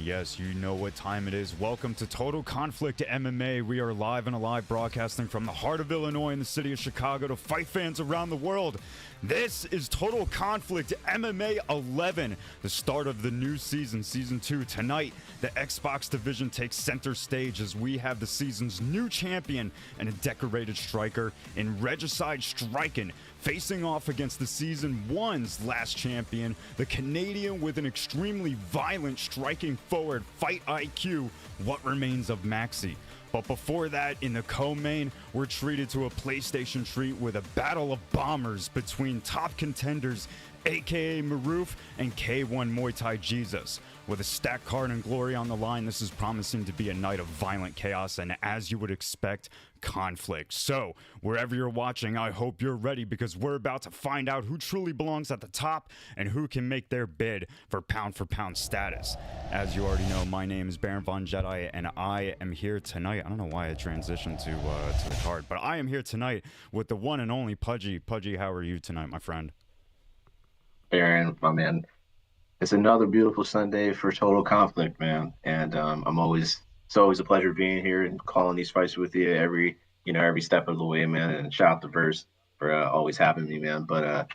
yes, you know what time it is. Welcome to Total Conflict MMA. We are live and alive, broadcasting from the heart of Illinois in the city of Chicago to fight fans around the world. This is Total Conflict MMA 11, the start of the new season, Season 2. Tonight, the Xbox division takes center stage as we have the season's new champion and a decorated striker in Regicide Strqin, facing off against the Season 1's last champion, the Canadian with an extremely violent striking forward fight IQ, what remains of Maxy. But before that, in the co-main, we're treated to a PlayStation treat with a battle of bombers between top contenders aka Maroof and K1 Muay Thai Jesus. With a stacked card and glory on the line, this is promising to be a night of violent chaos and, as you would expect, conflict. So, wherever you're watching, I hope you're ready because we're about to find out who truly belongs at the top and who can make their bid for pound status. As you already know, my name is Baron Von Jedi and I am here tonight. I don't know why I transitioned to the card, but I am here tonight with the one and only Pudgy. Pudgy, how are you tonight, my friend? Aaron, my man, it's another beautiful Sunday for Total Conflict, man. And it's always a pleasure being here and calling these fights with you every step of the way, man. And shout out to Verse for always having me, man. But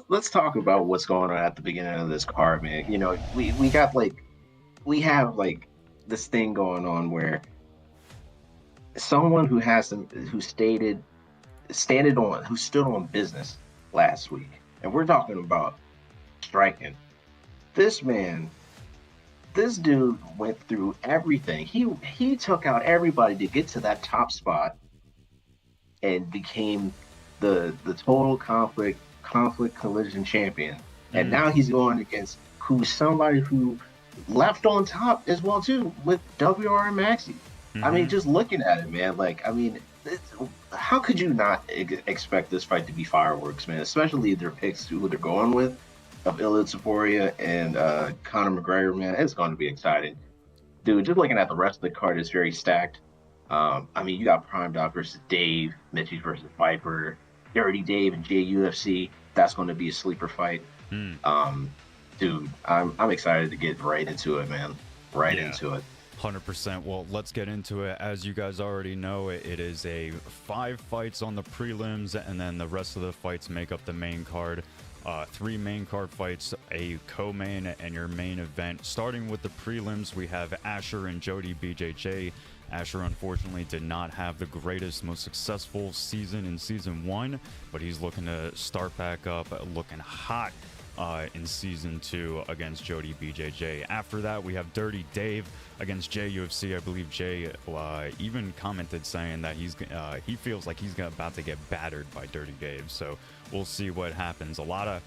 let's talk about what's going on at the beginning of this card, man. You know, we have this thing going on where someone who stood on business last week, and we're talking about Strqin. This dude went through everything. He took out everybody to get to that top spot and became the total conflict collision champion. And now he's going against somebody who left on top as well too with WR of Maxy. I mean, just looking at it, man, how could you not expect this fight to be fireworks, man? Especially their picks, who they're going with, of Ilya Taporia and Conor McGregor, man. It's going to be exciting. Dude, just looking at the rest of the card is very stacked. I mean, you got Prime Dog versus Dave, Mitchie versus Viper, Dirty Dave and JUFC. That's going to be a sleeper fight. Dude, I'm excited to get right into it, man. Into it. 100%. Well, let's get into it. As you guys already know, it is a 5 fights on the prelims, and then the rest of the fights make up the main card. 3 main card fights, a co-main, and your main event. Starting with the prelims, we have Asher and Jody BJJ. Asher unfortunately did not have the greatest, most successful season in Season 1, but he's looking to start back up, looking hot in Season 2 against Jody BJJ. After that, we have Dirty Dave against JUFC. I believe Jay even commented saying that he feels like he's about to get battered by Dirty Dave. So we'll see what happens. A lot of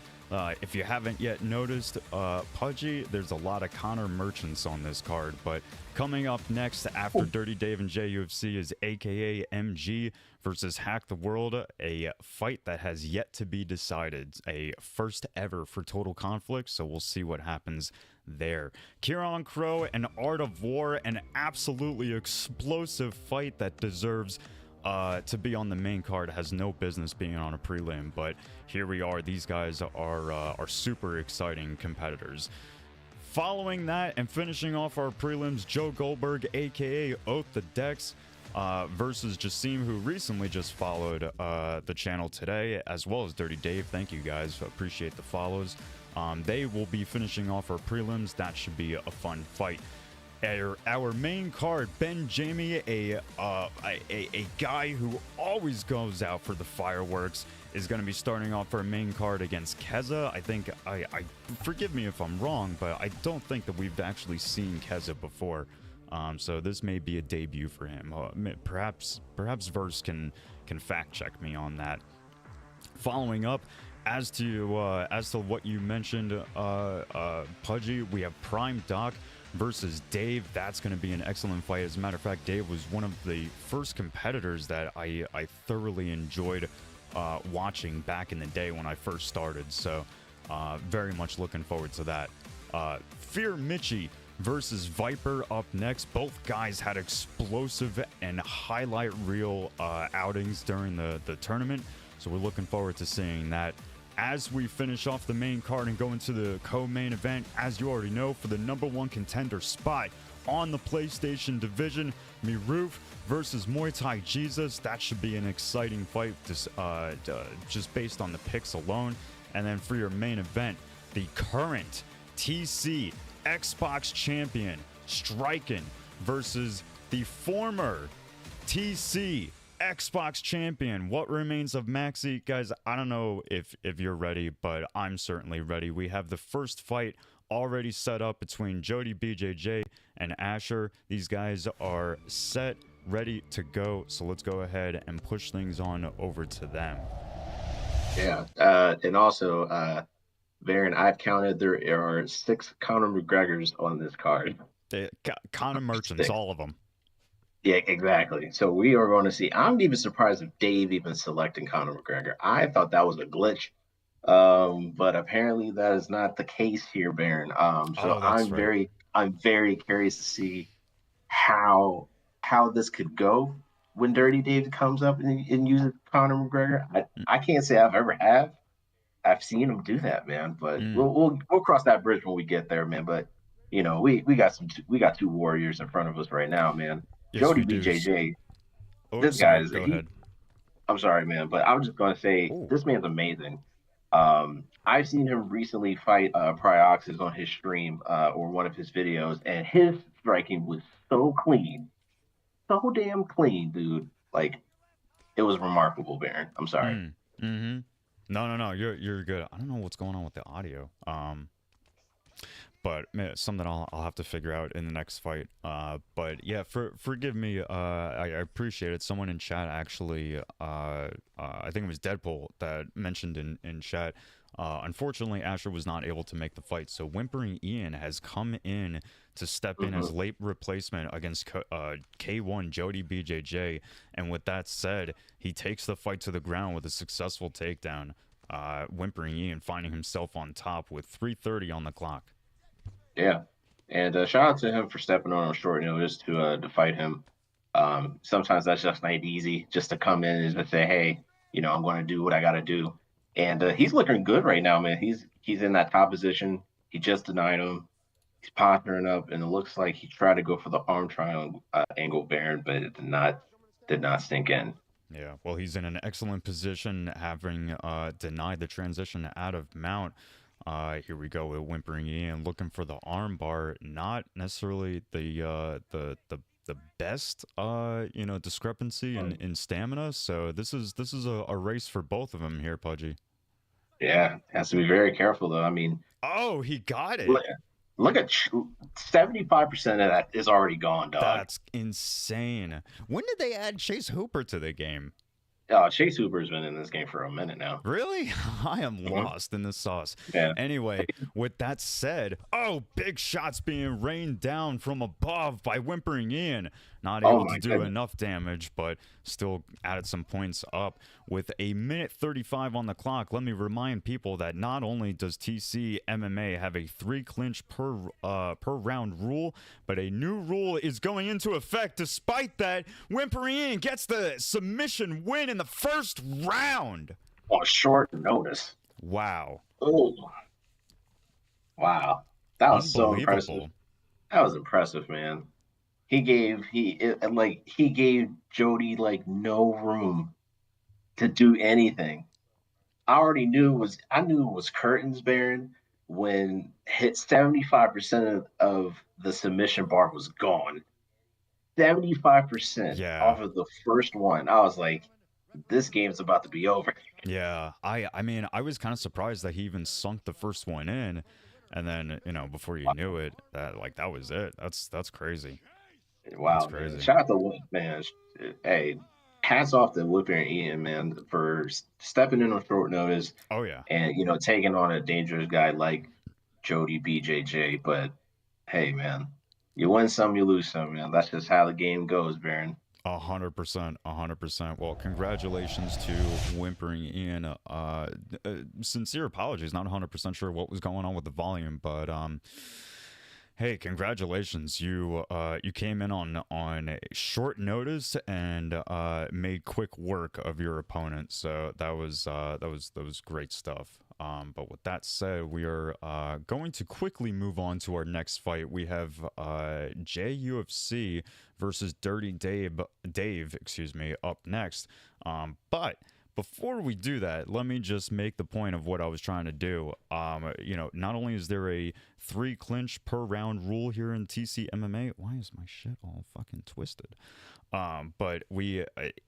if you haven't yet noticed, Pudgy, there's a lot of Connor merchants on this card. But coming up next after Dirty Dave and JUFC is AKA MG versus Hack the World, a fight that has yet to be decided, a first ever for Total Conflict. So we'll see what happens there. Kieran Crow and Art of War, an absolutely explosive fight that deserves to be on the main card, has no business being on a prelim, but here we are. These guys are super exciting competitors. Following that and finishing off our prelims, Joe Goldberg, aka Oath the Dex, versus Jassim, who recently just followed the channel today, as well as Dirty Dave. Thank you guys, appreciate the follows. They will be finishing off our prelims. That should be a fun fight. Our main card, Ben Jamie, a guy who always goes out for the fireworks, is going to be starting off our main card against Keza. I think, I forgive me if I'm wrong, but I don't think that we've actually seen Keza before. So this may be a debut for him. Perhaps Verse can fact check me on that. Following up, as to what you mentioned, Pudgy, we have Prime Doc versus Dave. That's going to be an excellent fight. As a matter of fact, Dave was one of the first competitors that I thoroughly enjoyed watching back in the day when I first started. So very much looking forward to that. Fear Mitchie versus Viper up next. Both guys had explosive and highlight reel outings during the tournament. So we're looking forward to seeing that. as we finish off the main card and go into the co-main event, as you already know, for the #1 contender spot on the PlayStation division, Miroof versus Muay Thai Jesus. That should be an exciting fight, just based on the picks alone. And then for your main event, the current TC Xbox champion Strqin versus the former TC Xbox champion. What remains of Maxy? Guys, I don't know if you're ready, but I'm certainly ready. We have the first fight already set up between Jody BJJ and Asher. These guys are set, ready to go. So let's go ahead and push things on over to them. Yeah. And also, Baron, I've counted there are 6 Conor McGregors on this card. Conor merchants, all of them. Yeah, exactly. So we are going to see. I'm even surprised if Dave even selecting Conor McGregor. I thought that was a glitch, but apparently that is not the case here, Baron. So I'm very curious to see how this could go when Dirty Dave comes up and uses Conor McGregor. I can't say I've seen him do that, man. But we'll cross that bridge when we get there, man. But you know, we got 2 warriors in front of us right now, man. Yes, Jody BJJ, this guy is. I'm sorry, man, but I was just gonna say this man's amazing. I've seen him recently fight Prioxis on his stream or one of his videos, and his striking was so clean, so damn clean, dude. Like it was remarkable, Baron. I'm sorry. No, you're good. I don't know what's going on with the audio. But man, something I'll have to figure out in the next fight. But yeah, forgive me. I appreciate it. Someone in chat actually, I think it was Deadpool that mentioned in chat. Unfortunately, Asher was not able to make the fight, so Whimpering Ian has come in to step in as late replacement against K1 Jody BJJ. And with that said, he takes the fight to the ground with a successful takedown. Whimpering Ian finding himself on top with 3:30 on the clock. Yeah, and shout out to him for stepping on short notice to fight him. Sometimes that's just not easy, just to come in and just say, hey, you know, I'm going to do what I got to do. And he's looking good right now, man. He's in that top position. He just denied him. He's posturing up, and it looks like he tried to go for the arm triangle angle, Baron, but it did not sink in. Yeah, well, he's in an excellent position, having denied the transition out of mount. Here we go with Whimpering Ian looking for the arm bar. Not necessarily the best discrepancy in stamina. So this is a race for both of them here, Pudgy. Yeah, has to be very careful though. I mean, he got it. Look at 75% of that is already gone, dog. That's insane. When did they add Chase Hooper to the game? Chase Hooper's been in this game for a minute now. Really? I am lost in the sauce. Yeah. Anyway, with that said, big shots being rained down from above by Whimpering Ian. Not able to do enough damage, but still added some points up. With a minute 35 on the clock, let me remind people that not only does TC MMA have a 3 clinch per round rule, but a new rule is going into effect. Despite that, Whimpering Ian gets the submission win in the first round. On short notice. Wow. Oh. Wow. That was so impressive. That was impressive, man. He gave Jody like no room to do anything. I knew it was curtains, Baron, when hit 75% of the submission bar was gone. 75% off of the first one. I was like, this game's about to be over. Yeah, I mean, I was kind of surprised that he even sunk the first one in, and then before you knew it, that was it. That's crazy. Wow, that's crazy. Man. Shout out to man. Hey, hats off to Whipping Ian, man, for stepping in on short notice. Oh yeah, and taking on a dangerous guy like Jody BJJ. But hey, man, you win some, you lose some, man. That's just how the game goes, Baron. 100%, 100%. Well, congratulations to Whimpering Ian. Sincere apologies. Not 100% sure what was going on with the volume, but hey, congratulations! You came in on short notice and made quick work of your opponent. So that was great stuff. But with that said, we are going to quickly move on to our next fight. We have JUFC versus Dirty Dave, excuse me, up next. But before we do that, let me just make the point of what I was trying to do. Not only is there a 3 clinch per round rule here in TC MMA, why is my shit all fucking twisted? But we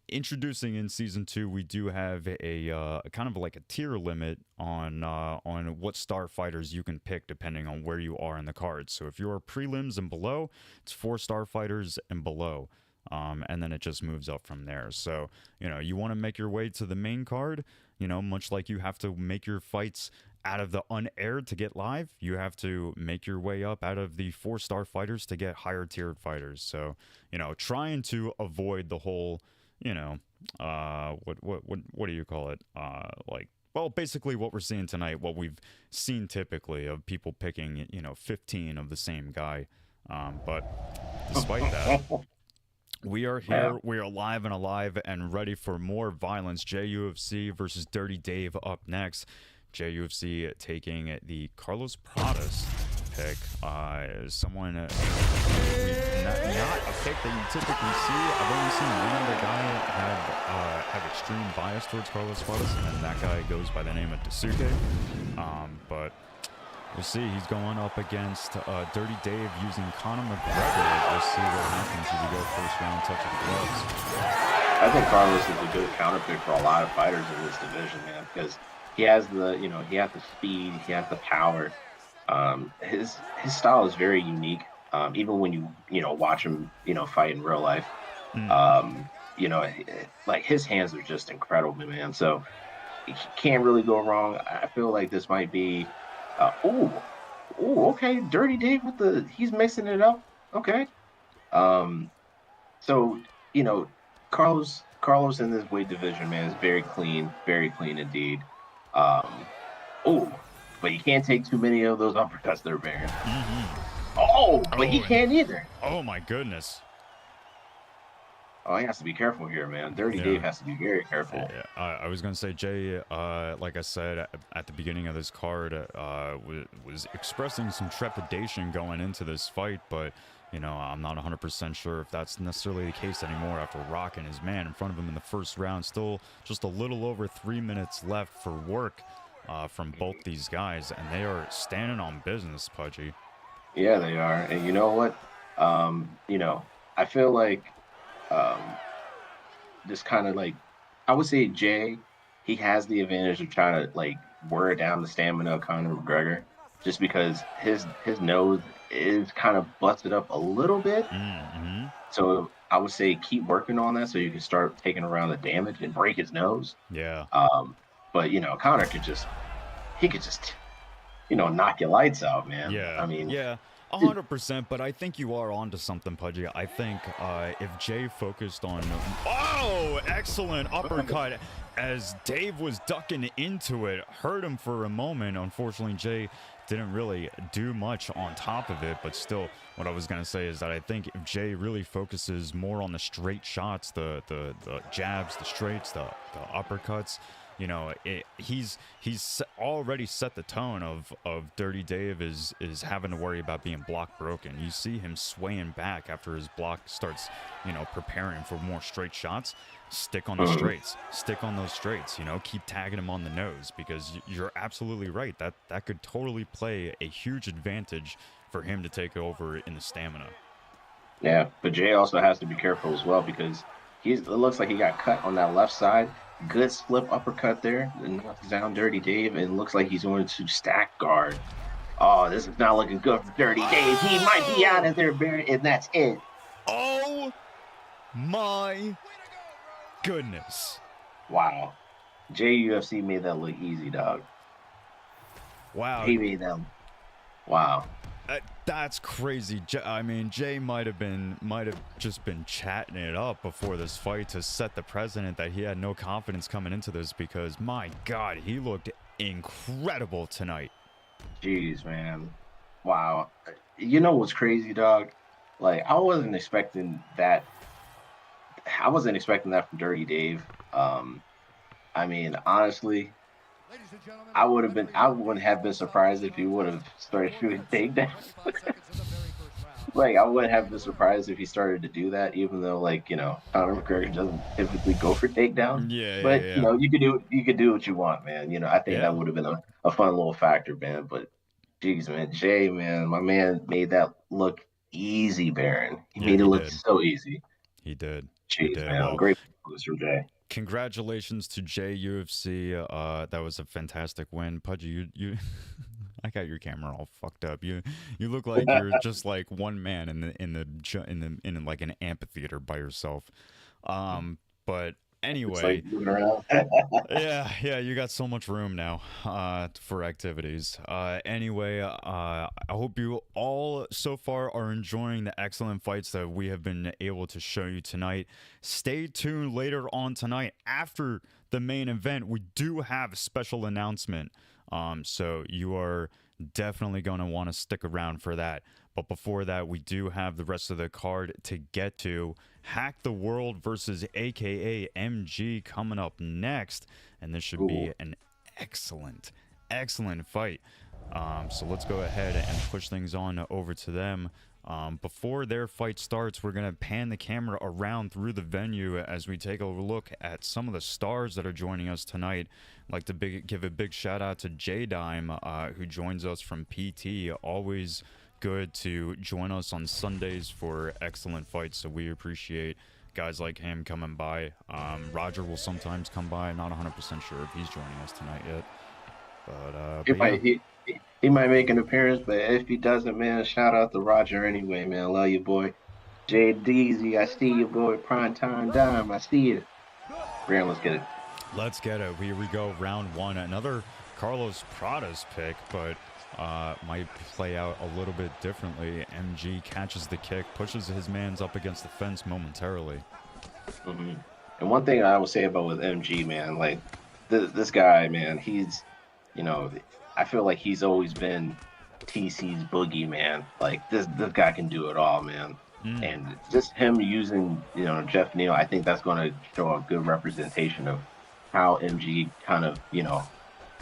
introducing in season 2, we do have a kind of like a tier limit on what star fighters you can pick depending on where you are in the card. So if you're prelims and below, it's 4-star fighters and below. And then it just moves up from there. So, you want to make your way to the main card, much like you have to make your fights out of the unaired to get live, you have to make your way up out of the 4-star fighters to get higher tiered fighters. So, trying to avoid the whole, what do you call it? Well, basically what we're seeing tonight, what we've seen typically of people picking, 15 of the same guy. But despite that, we are here, we are live and alive and ready for more violence. JUFC versus Dirty Dave up next. JUFC taking the Carlos Pradas pick. Someone, not a pick that you typically see. I've only seen one other guy have extreme bias towards Carlos Pradas, and that guy goes by the name of Dethrone. But we'll see. He's going up against Dirty Dave using Conor McGregor. We'll see what happens if we go first round touch of the gloves. I think Carlos is a good counter pick for a lot of fighters in this division, man, because he has he has the speed, he has the power. His style is very unique. Even when you watch him, fight in real life, like his hands are just incredible, man. So he can't really go wrong. I feel like this might be. Okay, Dirty Dave he's mixing it up. Okay. So Carlos in this weight division, man, is very clean indeed. But you can't take too many of those uppercuts there, Baron. But he can't either. Oh my goodness. Oh, he has to be careful here, man. Dirty Dave has to be very careful. Yeah. I was going to say, Jay, like I said at the beginning of this card, was expressing some trepidation going into this fight, but, I'm not 100% sure if that's necessarily the case anymore after rocking his man in front of him in the first round. Still just a little over 3 minutes left for work from both these guys, and they are standing on business, Pudgy. Yeah, they are. And you know what? I feel like just kind of like, I would say Jay, he has the advantage of trying to like wear down the stamina of Conor McGregor, just because his nose is kind of busted up a little bit. So I would say keep working on that so you can start taking around the damage and break his nose. Yeah. But Conor could just knock your lights out, man. Yeah. I mean, 100%, but I think you are onto something, Pudgy. I think if Jay focused on... Oh, excellent uppercut as Dave was ducking into it. Hurt him for a moment. Unfortunately, Jay didn't really do much on top of it, but still, what I was going to say is that I think if Jay really focuses more on the straight shots, the jabs, the straights, the uppercuts, he's already set the tone of Dirty Dave is having to worry about being block broken. You see him swaying back after his block starts, preparing for more straight shots. Stick on the straights. Stick on those straights. Keep tagging him on the nose, because you're absolutely right. That could totally play a huge advantage for him to take over in the stamina. Yeah, but Jay also has to be careful as well, because it looks like he got cut on that left side. Good split uppercut there, and knocks down Dirty Dave, and looks like he's going to stack guard. Oh, this is not looking good for Dirty Dave. He might be out of there, Barrett, and that's it. Oh my goodness. Wow. JUFC made that look easy, dog. Wow. He made them. Wow. That's crazy. I mean, Jay might have just been chatting it up before this fight to set the precedent that he had no confidence coming into this, because my God, he looked incredible tonight. Jeez, man. Wow. You know what's crazy, dog? Like, I wasn't expecting that from Dirty Dave. I mean, honestly, I wouldn't have been surprised if he would have started shooting takedowns. Like, I wouldn't have been surprised if he started to do that, even though, like, Conor McGregor doesn't typically go for takedowns. Yeah, yeah, But yeah. you could do what you want, man. I think Yeah. that would have been a fun little factor, man. But geez, man, Jay, man, my man made that look easy, Baron. He Yeah, made it he look did. so easy. He did. He Jeez, did. man, Well, great moves from Jay. congratulations to JUFC. That was a fantastic win. Pudgy, you I got your camera all fucked up. You look like you're just like one man in like an amphitheater by yourself. But It's anyway, like moving around. yeah, you got so much room now for activities. Anyway, I hope you all so far are enjoying the excellent fights that we have been able to show you tonight. Stay tuned later on tonight after the main event. We do have a special announcement. So you are definitely going to want to stick around for that. But before that, we do have the rest of the card to get to. Hack the World versus AKA MG coming up next. And this should be an excellent fight. So let's go ahead and push things on over to them. Before their fight starts, we're going to pan the camera around through the venue as we take a look at some of the stars that are joining us tonight. I'd like to give a big shout out to J-Dime, who joins us from PT. Always good to join us on Sundays for excellent fights, so we appreciate guys like him coming by. Roger will sometimes come by. Not 100% sure if he's joining us tonight yet. But He might make an appearance, but if he doesn't, man, shout out to Roger anyway, man. Love you, boy. Jay Deezy, I see you, boy. Prime Time Dime, I see you. Brand, let's get it. Let's get it. Here we go. Round one. Another Carlos Pradas pick, but might play out a little bit differently. MG catches the kick, pushes his mans up against the fence momentarily. And one thing I will say about with MG, man, like this guy, man, he's, I feel like he's always been TC's boogeyman. Like this guy can do it all, man. And just him using, Jeff Neal, I think that's going to show a good representation of how MG kind of,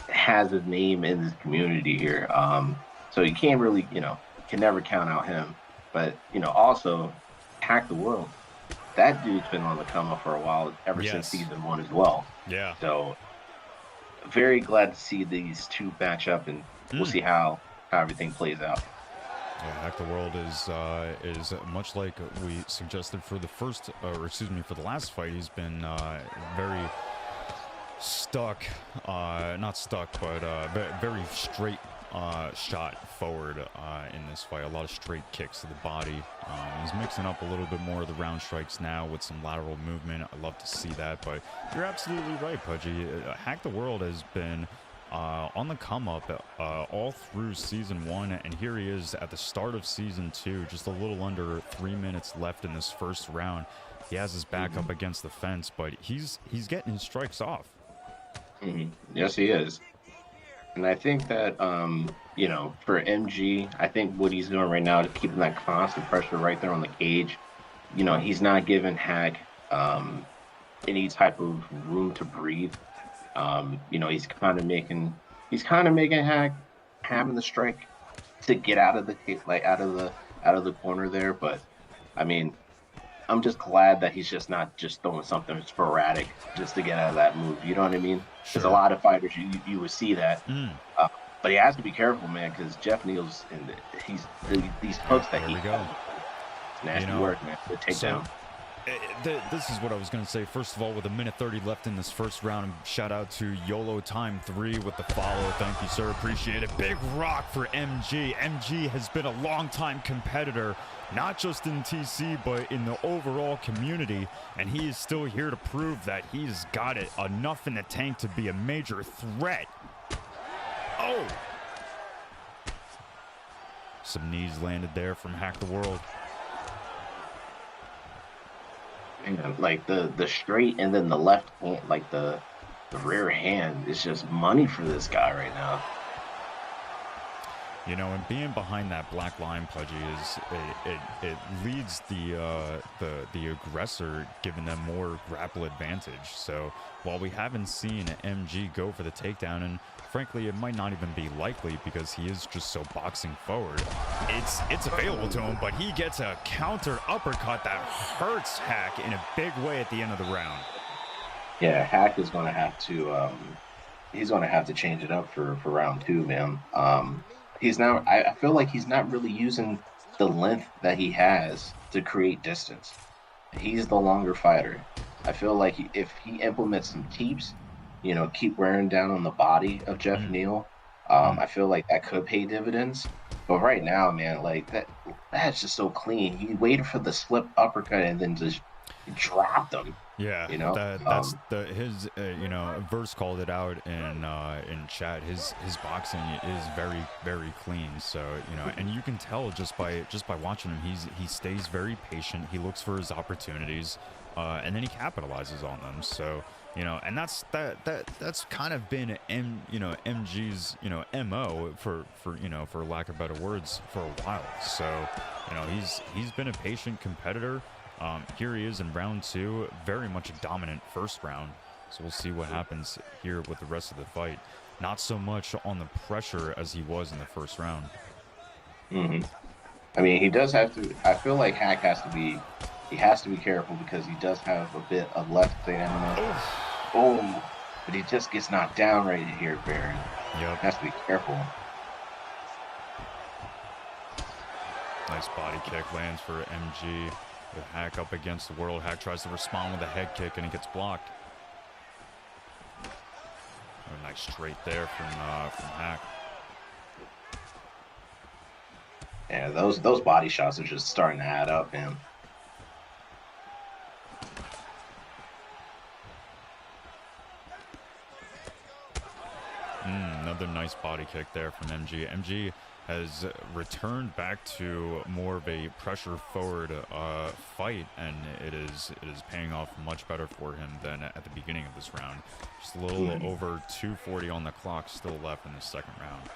has his name in this community here. So you can't really, can never count out him. But, also Hack the World. That dude's been on the come up for a while, ever since season 1 as well. Yeah. So very glad to see these two match up, and we'll see how everything plays out. Yeah, Hack the World is much like we suggested for the for the last fight. He's been very stuck, not stuck, but very straight shot forward in this fight. A lot of straight kicks to the body. He's mixing up a little bit more of the round strikes now with some lateral movement. I love to see that, but you're absolutely right, Pudgy. Hack the World has been on the come up all through season 1, and here he is at the start of season 2, just a little under 3 minutes left in this first round. He has his back up against the fence, but he's getting his strikes off. Yes, he is. And I think that, for MG, I think what he's doing right now is keeping that constant pressure right there on the cage. He's not giving Hack any type of room to breathe. He's kind of making Hack having the strike to get out of the corner there. But I mean, I'm just glad that he's just not just throwing something sporadic just to get out of that move. You know what I mean? Sure. There's a lot of fighters you would see that, but he has to be careful, man, because Jeff Neal's these hooks that he go. It's nasty work, man. The takedown. This is what I was going to say. First of all, with 1:30 left in this first round, shout out to YOLO Time 3 with the follow. Thank you, sir. Appreciate it. Big rock for MG. MG has been a long-time competitor, not just in TC, but in the overall community, and he is still here to prove that he's got it enough in the tank to be a major threat. Oh! Some knees landed there from Hack the World. And like the straight and then the left hand, like the rear hand is just money for this guy right now. You know, and being behind that black line, Pudgy, is it leads the aggressor, giving them more grapple advantage. So while we haven't seen MG go for the takedown, and frankly, it might not even be likely because he is just so boxing forward, it's available to him. But he gets a counter uppercut that hurts Hack in a big way at the end of the round. Yeah, Hack is going to have to he's going to have to change it up for round 2, man. He's now, I feel like he's not really using the length that he has to create distance. He's the longer fighter. I feel like if he implements some keeps, you know, keep wearing down on the body of Jeff Neal, I feel like that could pay dividends. But right now, man, like that's just so clean. He waited for the slip uppercut and then just dropped him. Yeah, you know, that's his you know, Verse called it out in chat. His boxing is very clean. So, you know, and you can tell just by watching him, he stays very patient. He looks for his opportunities, and then he capitalizes on them. So, you know, and that's kind of been MG's, you know, MO for you know, for lack of better words, for a while. So, you know, he's been a patient competitor. Here he is in round 2, very much a dominant first round. So we'll see what happens here with the rest of the fight. Not so much on the pressure as he was in the first round. I mean, he does have to. I feel like Hack has to be. He has to be careful because he does have a bit of left stamina. Oh, but he just gets knocked down right here, Baron. Yep. Has to be careful. Nice body kick lands for MG. With Hack up against the world. Hack tries to respond with a head kick and it gets blocked. A nice straight there from Hack. Yeah, those body shots are just starting to add up, man. Another nice body kick there from MG. MG has returned back to more of a pressure forward fight, and it is paying off much better for him than at the beginning of this round. Just a little over 2:40 on the clock still left in the second round.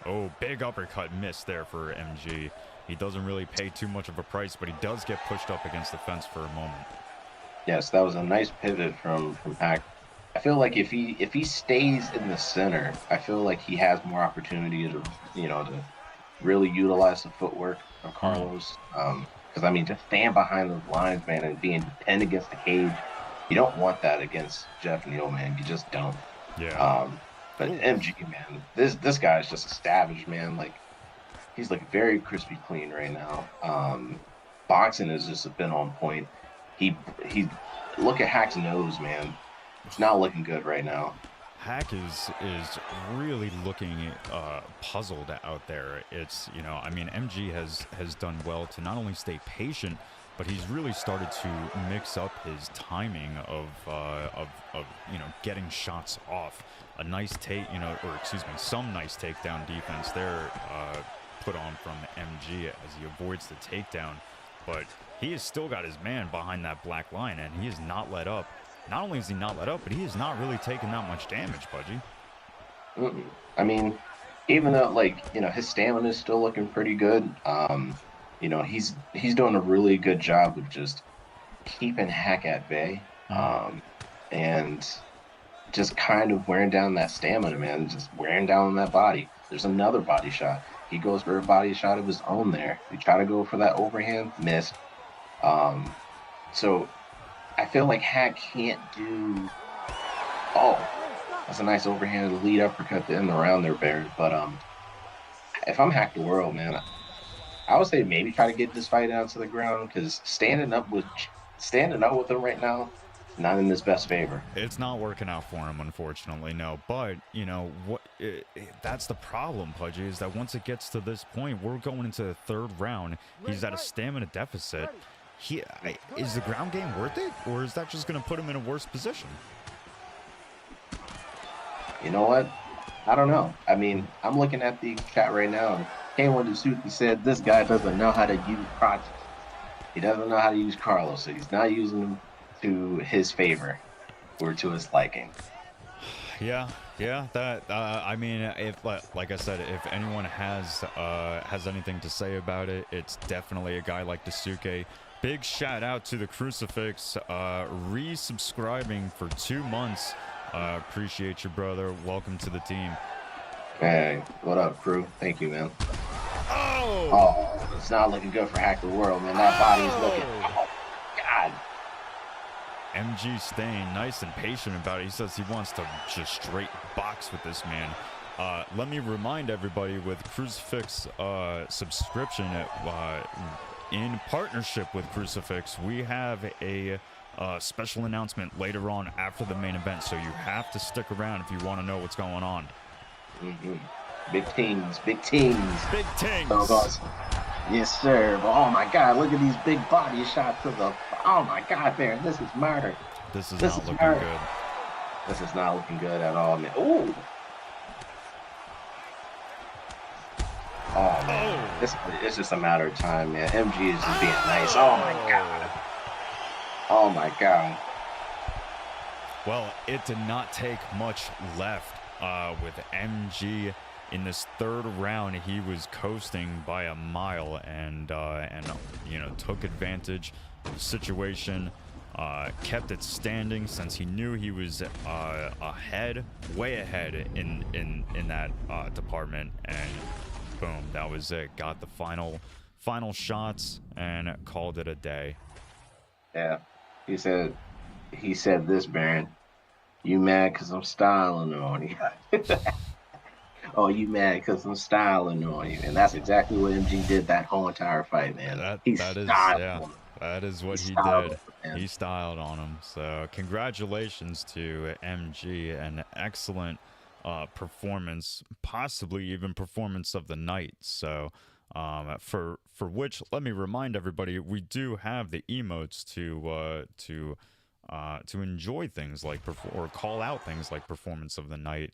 Oh, big uppercut missed there for MG. He doesn't really pay too much of a price, but he does get pushed up against the fence for a moment. Yes, that was a nice pivot from Hack. I feel like if he stays in the center, I feel like he has more opportunity to, you know, to really utilize the footwork of Carlos. Because I mean, just stand behind those lines, man, and being pinned against the cage, you don't want that against Jeff Neal, man. You just don't. Yeah. But MG, man, this guy is just a savage, man. Like, he's like very crispy clean right now. Boxing has just been on point. He look at Hack's nose, man. It's not looking good right now. Hack is really looking puzzled out there. It's, you know, I mean, MG has done well to not only stay patient, but he's really started to mix up his timing of you know, getting shots off. A nice take, you know, or excuse me, some nice takedown defense there put on from MG as he avoids the takedown, but he has still got his man behind that black line, and he has not let up. Not only is he not let up, but he has not really taken that much damage, Pudgy. I mean, even though, like, you know, his stamina is still looking pretty good, you know, he's doing a really good job of just keeping Hack at bay, and just kind of wearing down that stamina, man, just wearing down that body. There's another body shot. He goes for a body shot of his own there. He tried to go for that overhand, missed. So I feel like Hack can't do. Oh, that's a nice overhand lead uppercut to end the round there, Barrett. But if I'm Hack the World, man, I would say maybe try to get this fight down to the ground, because standing up with him right now, not in his best favor. It's not working out for him, unfortunately, no. But, you know, that's the problem, Pudgy, is that once it gets to this point, we're going into the third round. He's at a stamina deficit. Is the ground game worth it, or is that just going to put him in a worse position? You know what? I don't know. I mean, I'm looking at the chat right now, and K1 Dasuki said this guy doesn't know how to use Project. He doesn't know how to use Carlos, so he's not using him to his favor or to his liking. Yeah, Yeah, that I mean, if like I said, if anyone has anything to say about it, it's definitely a guy like Daisuke. Big shout out to the Crucifix, resubscribing for 2 months. Appreciate you, brother. Welcome to the team. Hey, what up, crew? Thank you, man. Oh, Oh, it's not looking good for Hack the World, man. That body's looking. oh! Oh, God. MG staying nice and patient about it. He says he wants to just straight box with this man. Let me remind everybody with Crucifix subscription in partnership with Crucifix, we have a special announcement later on after the main event, so you have to stick around if you want to know what's going on. Big teams, big teams. Big things. Oh, yes, sir. But, oh my God, look at these big body shots to the. Oh my God, man, this is murder. This is not looking good. This is not looking good at all, man. Ooh. Oh man, it's just a matter of time, man. MG is just being nice. Oh my God. Oh my God. Well, it did not take much left with MG in this third round. He was coasting by a mile and you know, took advantage of the situation, kept it standing since he knew he was ahead, way ahead in that department, and boom, that was it. Got the final shots and called it a day. Yeah, he said this, Baron. You mad because I'm styling on you? Oh, you mad because I'm styling on you? And that's exactly what MG did that whole entire fight, man. That is what he did. He styled on him. So congratulations to MG, an excellent performance, possibly even performance of the night. So for which, let me remind everybody, we do have the emotes to enjoy things like or call out things like performance of the night,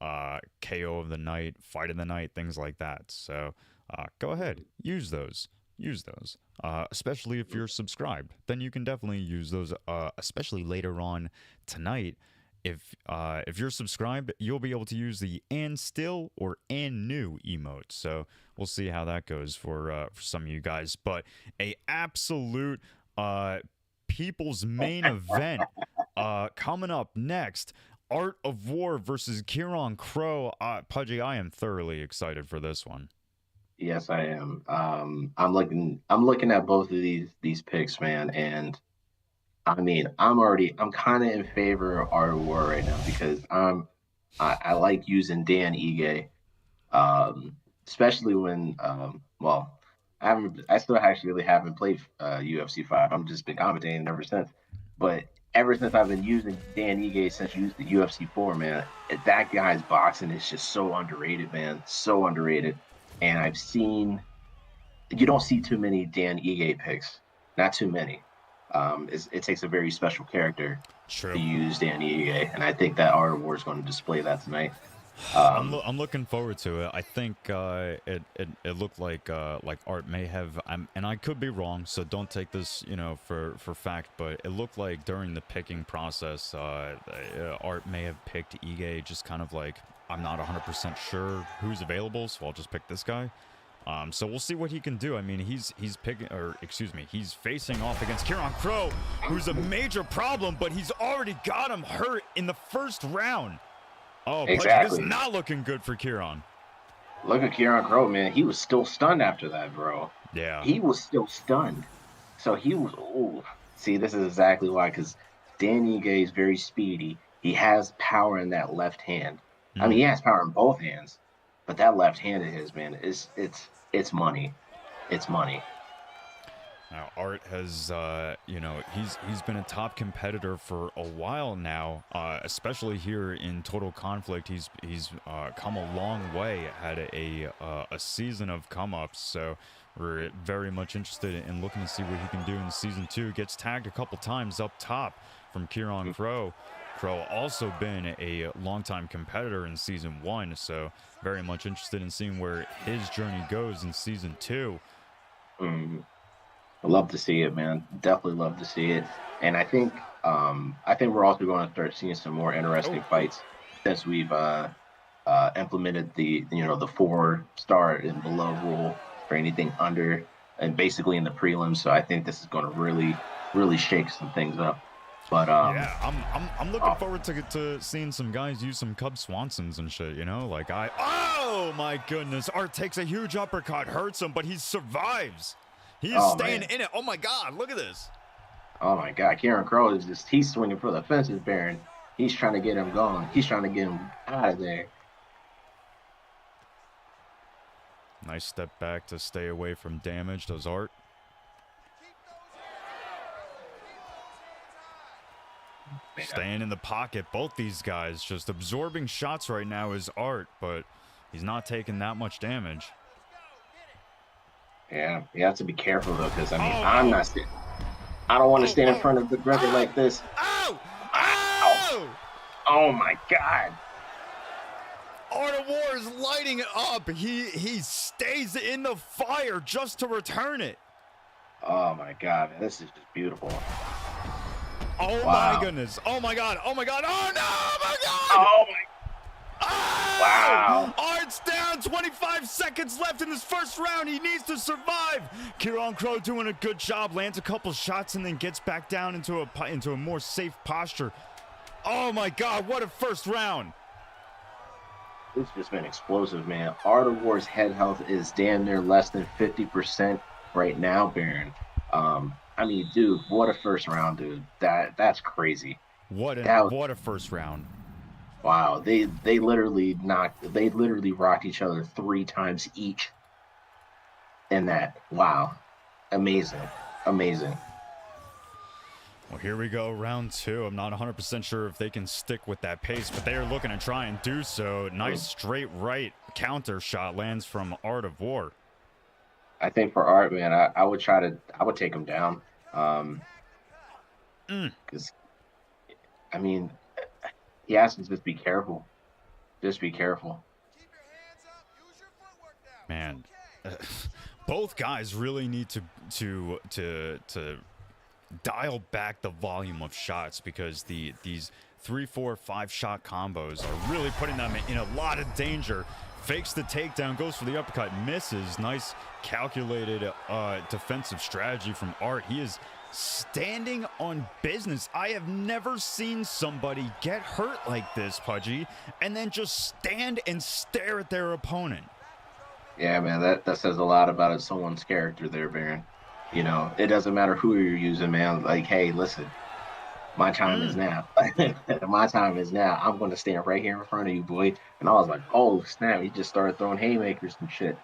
KO of the night, fight of the night, things like that. So go ahead, use those. Especially if you're subscribed, then you can definitely use those. Especially later on tonight, if you're subscribed, you'll be able to use the and still or and new emote. So we'll see how that goes for some of you guys. But a absolute people's main event coming up next. Art of War versus Kieran Crow. Pudgy, I am thoroughly excited for this one. Yes, I am. I'm looking at both of these picks, man, and I mean, I'm kind of in favor of Art of War right now because I like using Dan Ige, especially when well, I still actually really haven't played UFC 5. I'm just been commentating ever since, but ever since I've been using Dan Ige since UFC 4, man, that guy's boxing is just so underrated, man, so underrated. And you don't see too many Dan Ige picks, not too many. It takes a very special character True. to use Dan Ige, and I think that Art of War is going to display that tonight. I'm looking forward to it. I think it looked like Art may have, and I could be wrong, so don't take this for fact, but it looked like during the picking process, Art may have picked Ige, just kind of like, I'm not 100% sure who's available, so I'll just pick this guy. So we'll see what he can do. I mean, he's facing off against Kieran Crow, who's a major problem, but he's already got him hurt in the first round. Oh, exactly. This is not looking good for Kieran. Look at Kieran Crow, man. He was still stunned after that, bro. Yeah. He was still stunned. So he was, ooh. See, this is exactly why, because Dan Ige is very speedy. He has power in that left hand. I mean, he has power in both hands, but that left hand of his, man, it's money. It's money. Now, Art has, he's been a top competitor for a while now, especially here in Total Conflict. He's come a long way, had a season of come-ups, so we're very much interested in looking to see what he can do in Season 2. Gets tagged a couple times up top from Kieran Crow. Crow also been a longtime competitor in Season 1, so very much interested in seeing where his journey goes in Season 2. I love to see it, man. Definitely love to see it. And I think we're also going to start seeing some more interesting fights. since we've implemented the the 4-star and below rule for anything under, and basically in the prelims. So I think this is going to really shake some things up. But Yeah, I'm looking oh, forward to seeing some guys use some Cub Swansons and shit, you know? Like oh my goodness. Art takes a huge uppercut, hurts him, but he survives. He is oh staying man, in it. Oh my god, look at this. oh my God, Kieran Crow is he's swinging for the fences, Baron. He's trying to get him going. He's trying to get him out of there. Nice step back to stay away from damage, does Art. Man. Staying in the pocket, both these guys just absorbing shots right now is Art, but he's not taking that much damage. Yeah, you have to be careful though, because I mean, I'm not. I don't want to stand in front of the brother like this. Ow! Ow! Ow! Oh my God! Art of War is lighting it up. He stays in the fire just to return it. Oh my God, man, this is just beautiful. Oh Wow. my goodness. Oh my god. Oh my god. Oh no! Oh my god! Oh my! Oh! Wow. Art's down. 25 seconds left in this first round. He needs to survive. Kieran Crow doing a good job. Lands a couple shots and then gets back down into a more safe posture. Oh my god, what a first round. It's just been explosive, man. Art of War's head health is damn near less than 50% right now, Baron. I mean, dude, what a first round, dude. That's crazy. What a first round. Wow, they literally rocked each other 3 times each in that. Wow. Amazing. Well, here we go, round 2. I'm not 100% sure if they can stick with that pace, but they are looking to try and do so. Nice straight right counter shot lands from Art of War. I think for Art, man, I would take him down. Because, I mean, he has to just be careful. Just be careful. Man, both guys really need to dial back the volume of shots, because these 3, 4, 5 shot combos are really putting them in a lot of danger. Fakes the takedown, goes for the uppercut, misses. Nice calculated defensive strategy from Art. He is standing on business. I have never seen somebody get hurt like this, Pudgy, and then just stand and stare at their opponent. Yeah, man, that says a lot about someone's character there, Baron. You know, it doesn't matter who you're using, man. Like, hey, listen, my time is now. My time is now. I'm going to stand right here in front of you, boy. And I was like, oh, snap. He just started throwing haymakers and shit.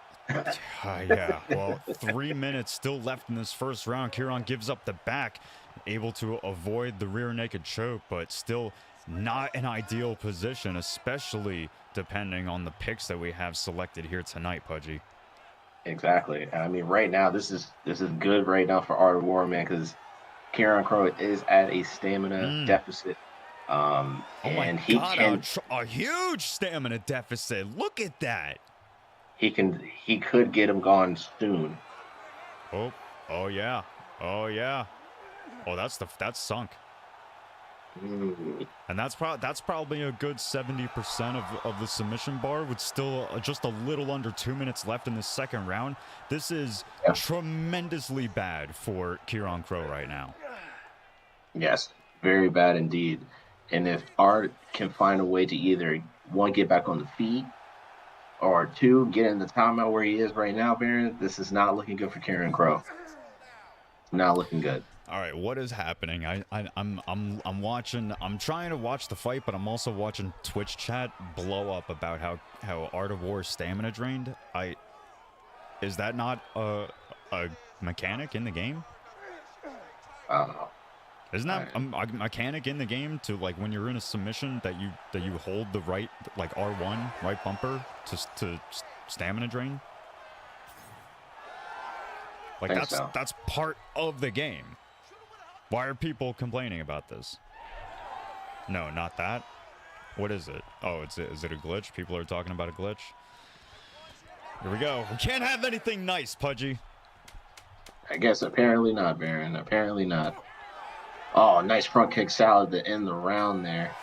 Yeah, well, 3 minutes still left in this first round. Kieran gives up the back, able to avoid the rear naked choke, but still not an ideal position, especially depending on the picks that we have selected here tonight, Pudgy. Exactly. I mean, right now, this is good right now for Art of War, man, because Kieran Crow is at a stamina deficit. Oh and my God, a huge stamina deficit. Look at that. He could get him gone soon. Oh yeah. Oh, that's sunk. And that's probably a good 70% of the submission bar, with still just a little under 2 minutes left in the second round. This is tremendously bad for Kieran Crow right now. Yes, very bad indeed. And if Art can find a way to either, 1, get back on the feet, or 2, get in the timeout where he is right now, Baron, this is not looking good for Kieran Crow. Not looking good. All right, what is happening? I'm watching. I'm trying to watch the fight, but I'm also watching Twitch chat blow up about how Art of War is stamina drained. Is that not a mechanic in the game? I don't know. Isn't that a mechanic in the game to, like, when you're in a submission that you hold the right, like, R1 right bumper to stamina drain? Like, that's part of the game. Why are people complaining about this? No, not that. What is it? Oh, is it a glitch? People are talking about a glitch. Here we go. We can't have anything nice, Pudgy. I guess apparently not, Baron. Apparently not. Oh, nice front kick salad to end the round there.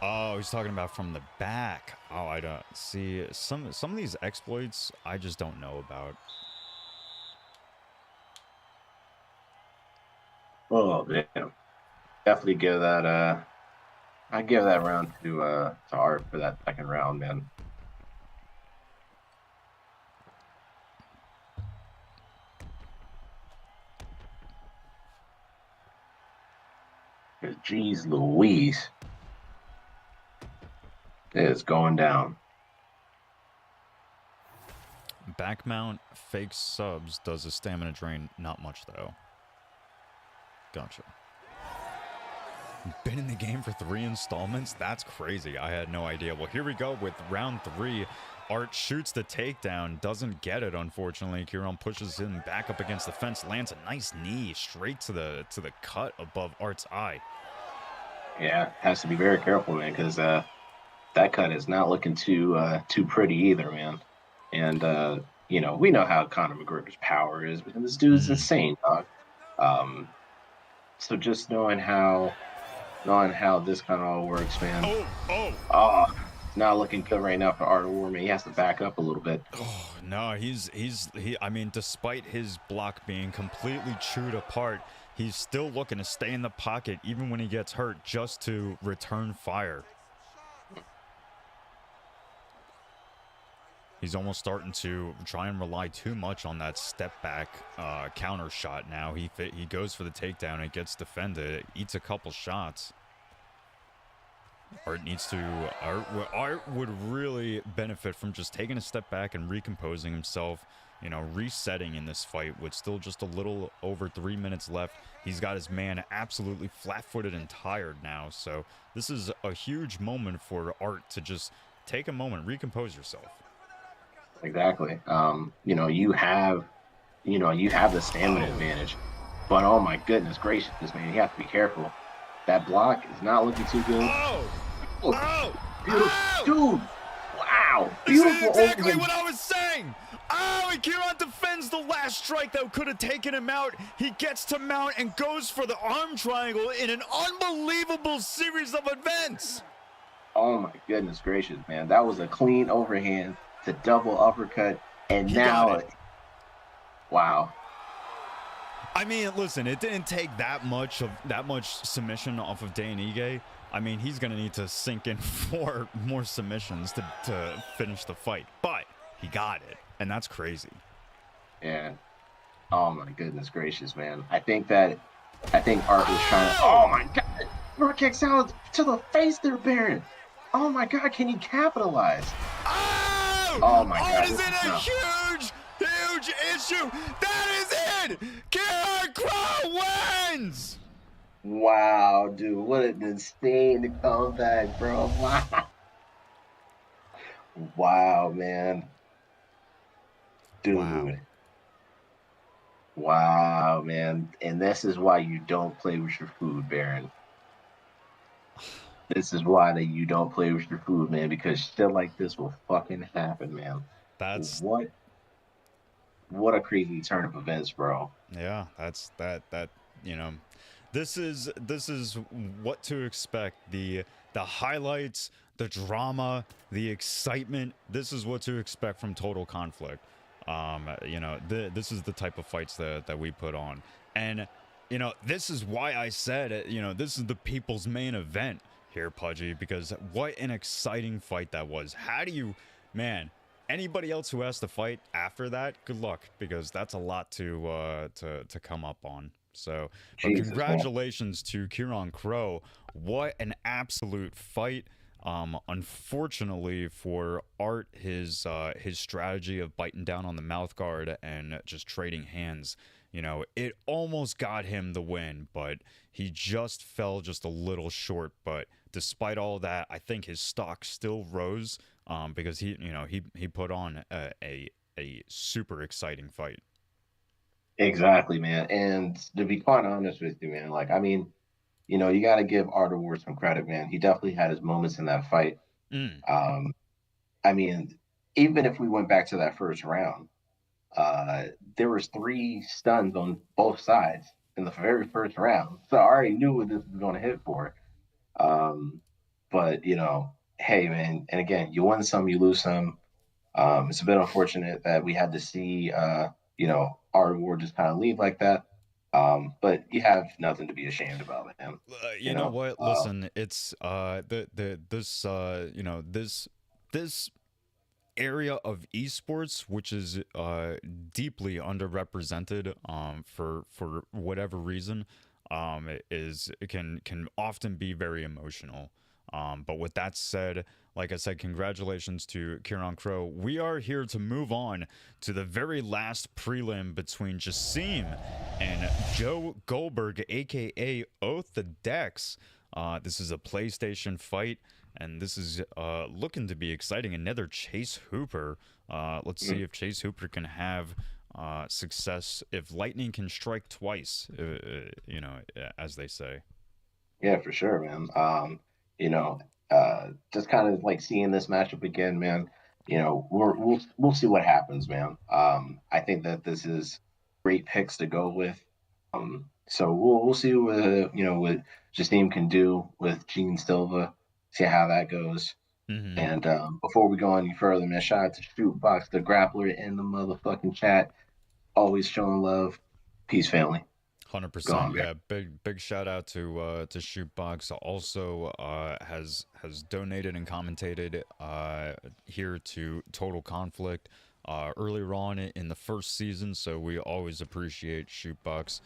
Oh, he's talking about from the back. Oh, I don't see some of these exploits I just don't know about. Oh damn. Definitely give that I give that round to Art for that second round, man. Jeez Louise. It's going down. Back mount fake subs does a stamina drain. Not much though. Gotcha. Been in the game for 3 installments? That's crazy. I had no idea. Well, here we go with round 3. Art shoots the takedown, doesn't get it, unfortunately. Kieran pushes him back up against the fence, lands a nice knee straight to the cut above Art's eye. Yeah, has to be very careful, man, because that cut is not looking too pretty either, man. And we know how Conor McGregor's power is, but this dude's insane, dog. Um, so just knowing how this kind of all works, man. Oh, it's not looking good right now for Art of War, man. He has to back up a little bit. Oh, no, I mean, despite his block being completely chewed apart, he's still looking to stay in the pocket even when he gets hurt just to return fire. He's almost starting to try and rely too much on that step back counter shot now. He goes for the takedown. It gets defended. It eats a couple shots. Art would really benefit from just taking a step back and recomposing himself, resetting in this fight with still just a little over 3 minutes left. He's got his man absolutely flat-footed and tired now, so this is a huge moment for Art to just take a moment, recompose yourself. Exactly. You have the stamina advantage, but oh my goodness gracious, man, you have to be careful. That block is not looking too good. Oh, beautiful, dude! Wow, beautiful This is exactly overhead. what I was saying. Oh, and Kieran defends the last strike that could have taken him out. He gets to mount and goes for the arm triangle in an unbelievable series of events. Oh my goodness gracious, man, that was a clean overhand to double uppercut, and He got now, it. wow. I mean, listen, it didn't take that much submission off of Ige. I mean, he's going to need to sink in 4 more submissions to finish the fight, but he got it, and that's crazy. Yeah. Oh my goodness gracious, man. I think Art was trying to. Oh my god! Front kicks out to the face there, Baron. Oh my god, can he capitalize? Oh my god, Art is this in is a not. huge issue. That is it. Kieran Crow wins. Wow, dude, what an insane comeback, bro. Wow. Wow, man. Wow. Dude. Wow, man. And this is why you don't play with your food, Baron. This is why that you don't play with your food, man, because shit like this will fucking happen, man. That's What a crazy turn of events, bro. Yeah, that's that you know, this is what to expect. The highlights, the drama, the excitement. This is what to expect from Total Conflict. This is the type of fights that we put on, and this is why I said this is the people's main event here, Pudgy, because what an exciting fight that was. How do you, man? Anybody else who has to fight after that, good luck, because that's a lot to come up on. So, but Jesus, man. congratulations to Kieran Crow. What an absolute fight. Unfortunately for Art, his strategy of biting down on the mouth guard and just trading hands, it almost got him the win, but he just fell just a little short. But despite all that, I think his stock still rose because he put on a super exciting fight. Exactly, man. And to be quite honest with you, man, like, I mean, you got to give Art Ward some credit, man. He definitely had his moments in that fight. Mm. Um, I mean, even if we went back to that first round, there was 3 stuns on both sides in the very first round. So I already knew what this was going to hit for. Um, But hey man, and again, you win some, you lose some. It's a bit unfortunate that we had to see our award just kind of leave like that. But you have nothing to be ashamed about, man. You You know know, what? Listen, it's the this this area of esports, which is deeply underrepresented for whatever reason, it can often be very emotional. But with that said, like I said, congratulations to Kieran Crow. We are here to move on to the very last prelim between Jassim and Joe Goldberg, aka Oath the Dex. This is a PlayStation fight, and this is looking to be exciting. Another Chase Hooper. Let's see if Chase Hooper can have success, if lightning can strike twice, as they say. yeah, for sure, man. You know, just kind of like seeing this matchup again, man. We'll see what happens, man. I think that this is great picks to go with. So we'll see what Justine can do with Gene Silva. See how that goes. Mm-hmm. And before we go any further, man, shout out to Shootbox, the grappler in the motherfucking chat. Always showing love. Peace, family. Go 100%. on, man. Yeah, big shout out to Shootbox. Also has donated and commentated here to Total Conflict earlier on in the first season. So we always appreciate Shootbox.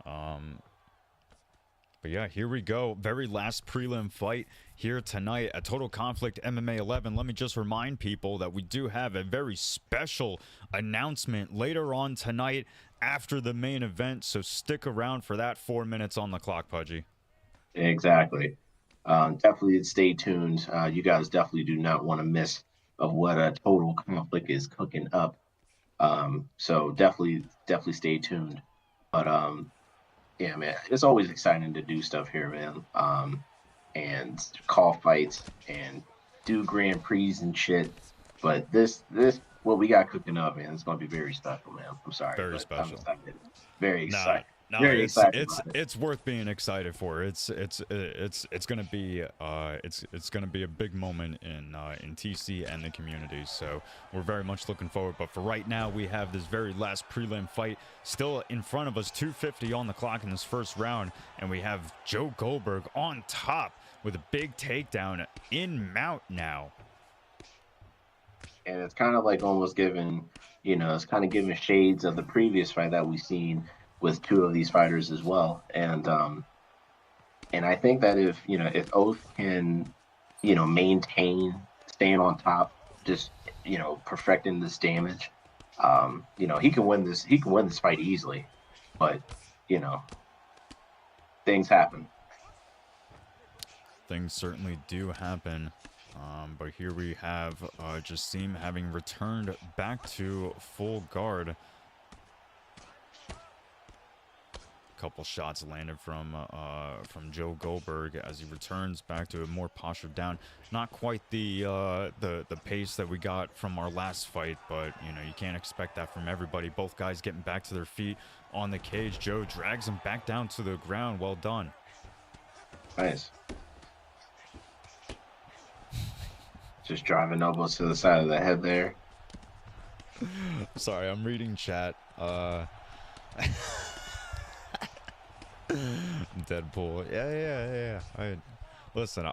But yeah, here we go. Very last prelim fight here tonight at Total Conflict MMA 11. Let me just remind people that we do have a very special announcement later on tonight after the main event. So stick around for that. 4 minutes on the clock, Pudgy. Exactly. Definitely stay tuned. You guys definitely do not want to miss of what a total conflict is cooking up. So definitely stay tuned. But yeah, man, it's always exciting to do stuff here, man. And call fights and do Grand Prix and shit. But this what we got cooking up, man, it's gonna be very special, man. I'm sorry, Very but I'm special. excited. Very Nah, excited. no, Very it's excited it's about it. it's worth being excited for. It's gonna be it's gonna be a big moment in TC and the community. So we're very much looking forward. But for right now, we have this very last prelim fight still in front of us. 2:50 on the clock in this first round, and we have Joe Goldberg on top with a big takedown in mount now. And it's kind of like almost giving, it's kind of giving shades of the previous fight that we've seen with two of these fighters as well. And I think that if Oath can, maintain staying on top, just perfecting this damage, he can win this. He can win this fight easily, but you know, things happen. Things certainly do happen. But here we have Jassim having returned back to full guard. Couple shots landed from Joe Goldberg as he returns back to a more postured down. Not quite the pace that we got from our last fight, but you can't expect that from everybody. Both guys getting back to their feet on the cage. Joe drags him back down to the ground. Well done. Nice. Just driving elbows to the side of the head there. Sorry, I'm reading chat. Deadpool. Yeah. Listen,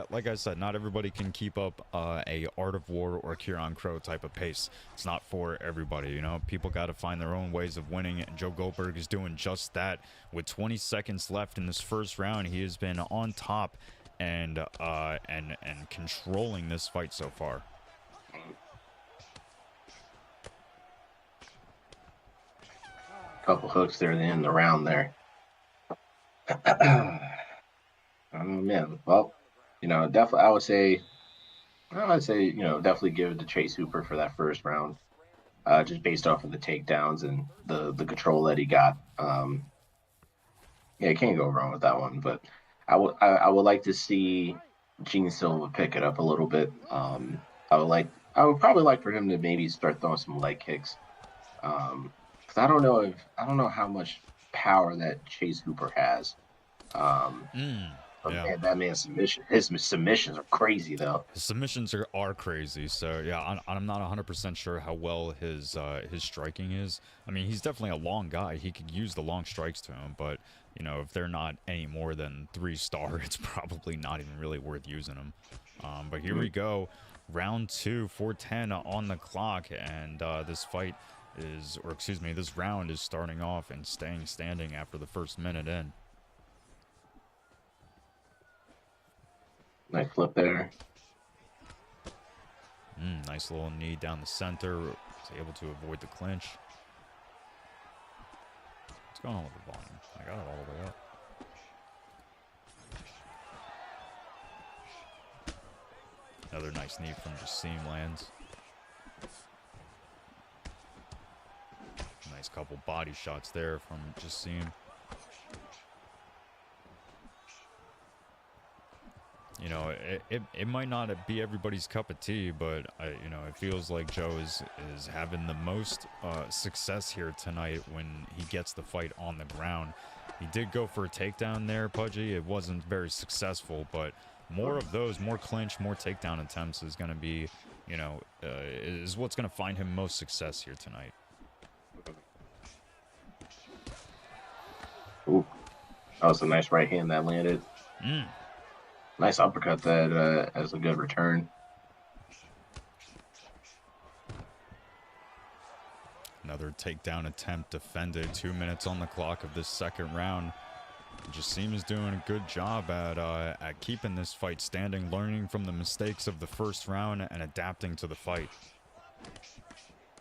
like I said, not everybody can keep up a Art of War or Kieran Crow type of pace. It's not for everybody, People got to find their own ways of winning, and Joe Goldberg is doing just that. With 20 seconds left in this first round, he has been on top and controlling this fight so far. Couple hooks there at the end of the round there. Oh man, well, definitely, definitely give it to Chase Hooper for that first round, just based off of the takedowns and the control that he got. Yeah, can't go wrong with that one. But I would like to see Gene Silva pick it up a little bit. I would probably like for him to maybe start throwing some leg kicks. Because I don't know how much power that Chase Hooper has. Um, But Yeah. man, that man's his submissions are crazy though. His submissions are crazy. So yeah, I'm not 100% sure how well his striking is. I mean, he's definitely a long guy. He could use the long strikes to him, but you know, if they're not any more than 3-star, it's probably not even really worth using them. But here we go, round 2, 4:10 on the clock, and this fight is, or excuse me, this round is starting off and staying standing after the first minute in. Nice flip there. Nice little knee down the center. Was able to avoid the clinch. What's going on with the volume? I got it all the way up. Another nice knee from Jassim lands. Nice couple body shots there from Jassim. You know, it might not be everybody's cup of tea, but you know, it feels like Joe is having the most success here tonight when he gets the fight on the ground. He did go for a takedown there, Pudgy. It wasn't very successful, but more of those, more clinch, more takedown attempts is going to be, you know, is what's going to find him most success here tonight. Ooh, that was a nice right hand that landed. Nice uppercut that as a good return. Another takedown attempt defended. 2 minutes on the clock of this second round. Jassim is doing a good job at keeping this fight standing, learning from the mistakes of the first round and adapting to the fight.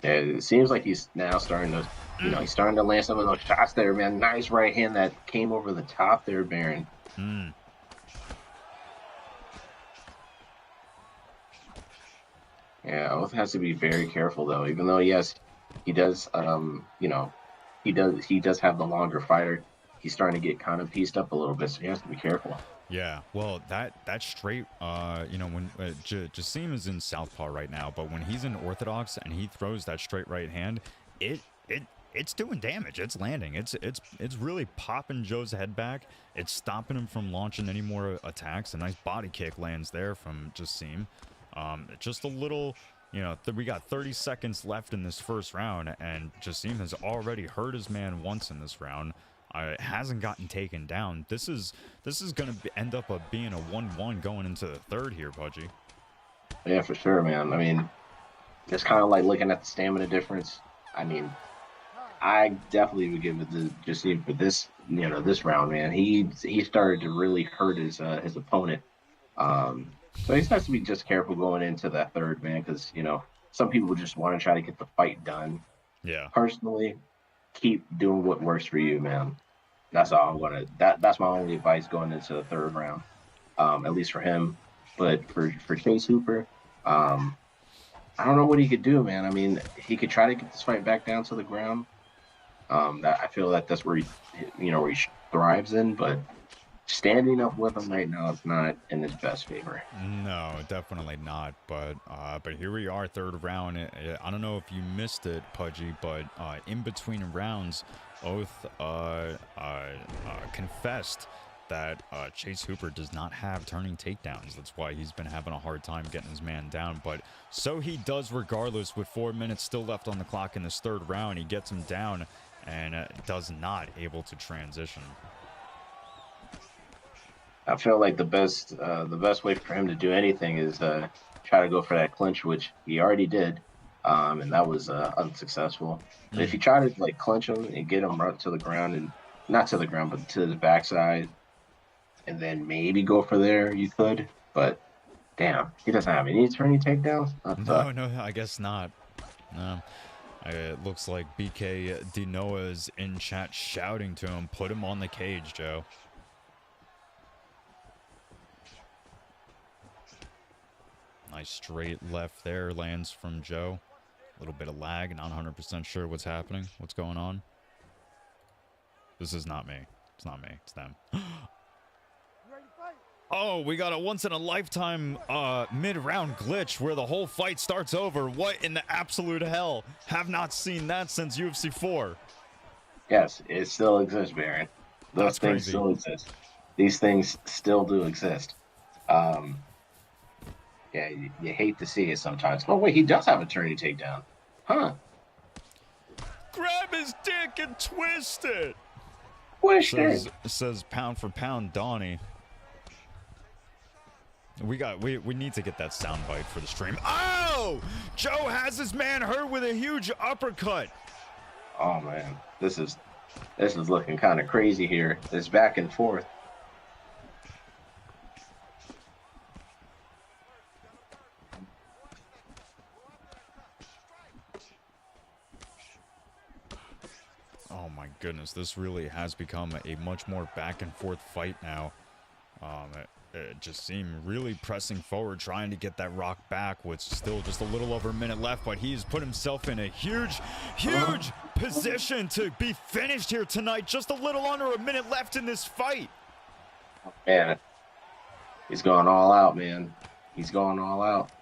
Yeah, it seems like he's now starting to, you know, he's starting to land some of those shots there, man. Nice right hand that came over the top there, Baron. Yeah, Oath has to be very careful though. Even though yes, he does, you know, he does have the longer fighter. He's starting to get kind of pieced up a little bit, so he has to be careful. Yeah, well, that straight, you know, when Jassim is in southpaw right now, but when he's in orthodox and he throws that straight right hand, it's doing damage. It's landing. It's really popping Joe's head back. It's stopping him from launching any more attacks. A nice body kick lands there from Jassim. Just a little, you know, we got 30 seconds left in this first round, and Jassim has already hurt his man once in this round. Hasn't gotten taken down. This is going to end up being a 1-1 going into the third here, Pudgy. Yeah, for sure, man. I mean, it's kind of like looking at the stamina difference. I mean, I definitely would give it to Jassim for this, you know, this round, man. He started to really hurt his opponent. So he has to be just careful going into that third, man, because you know some people just want to try to get the fight done. Yeah. Personally, keep doing what works for you, man. That's all I'm gonna. That's my only advice going into the third round, at least for him. But for Chase Hooper, I don't know what he could do, man. I mean, he could try to get this fight back down to the ground. That I feel that that's where he, you know, where he thrives in, but standing up with him right now is not in his best favor. No, definitely not. But here we are, third round. I don't know if you missed it, Pudgy, but in between rounds, Oath confessed that Chase Hooper does not have turning takedowns. That's why he's been having a hard time getting his man down. But so he does regardless. With 4 minutes still left on the clock in this third round, he gets him down and does not able to transition. I feel like the best way for him to do anything is try to go for that clinch, which he already did, and that was unsuccessful. But if you try to like clinch him and get him right to the ground, and not to the ground, but to the backside, and then maybe go for there, you could. But damn, he doesn't have any turning takedowns. No, I guess not. No. It looks like BK Dinoa is in chat shouting to him, put him on the cage, Joe. Nice straight left there lands from Joe. A little bit of lag, not 100% sure what's happening, what's going on. This is not me. It's not me, it's them. Oh, we got a once-in-a-lifetime mid-round glitch where the whole fight starts over. What in the absolute hell? Have not seen that since UFC 4. Yes, it still exists, Baron. Those That's things crazy. still exist. These things still do exist. Um, yeah, you hate to see it sometimes. Oh wait, he does have a turning takedown, huh? Grab his dick and twist it. Wished it. Says pound for pound Donnie. We need to get that soundbite for the stream. Oh! Joe has his man hurt with a huge uppercut. Oh man, this is looking kind of crazy here. This back and forth. Oh my goodness, this really has become a much more back and forth fight now. It just seemed really pressing forward, trying to get that rock back with still just a little over a minute left, but he's put himself in a huge position to be finished here tonight. Just a little under a minute left in this fight. Man, he's going all out, man. He's going all out.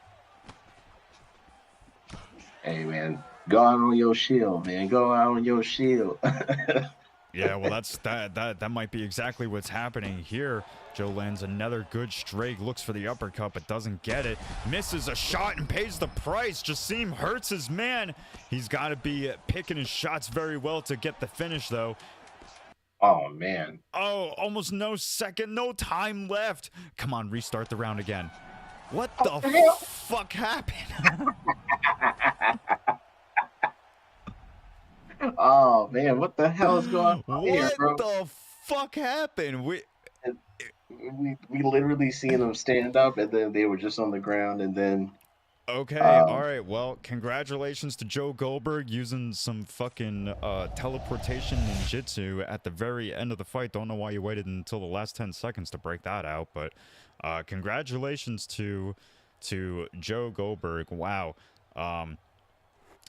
Hey, man, go out on your shield, man. Go out on your shield. Yeah, well, that might be exactly what's happening here. Joe lands another good straight, looks for the uppercut, but doesn't get it. Misses a shot and pays the price. Jassim hurts his man. He's got to be picking his shots very well to get the finish, though. Oh, man. Oh, almost no time left. Come on, restart the round again. What the fuck happened? Oh, man, what the hell is going on here, bro? What the fuck happened? We literally seen them stand up, and then they were just on the ground, and then... Okay, all right. Well, congratulations to Joe Goldberg using some fucking teleportation ninjutsu at the very end of the fight. Don't know why you waited until the last 10 seconds to break that out, but congratulations to Joe Goldberg. Wow.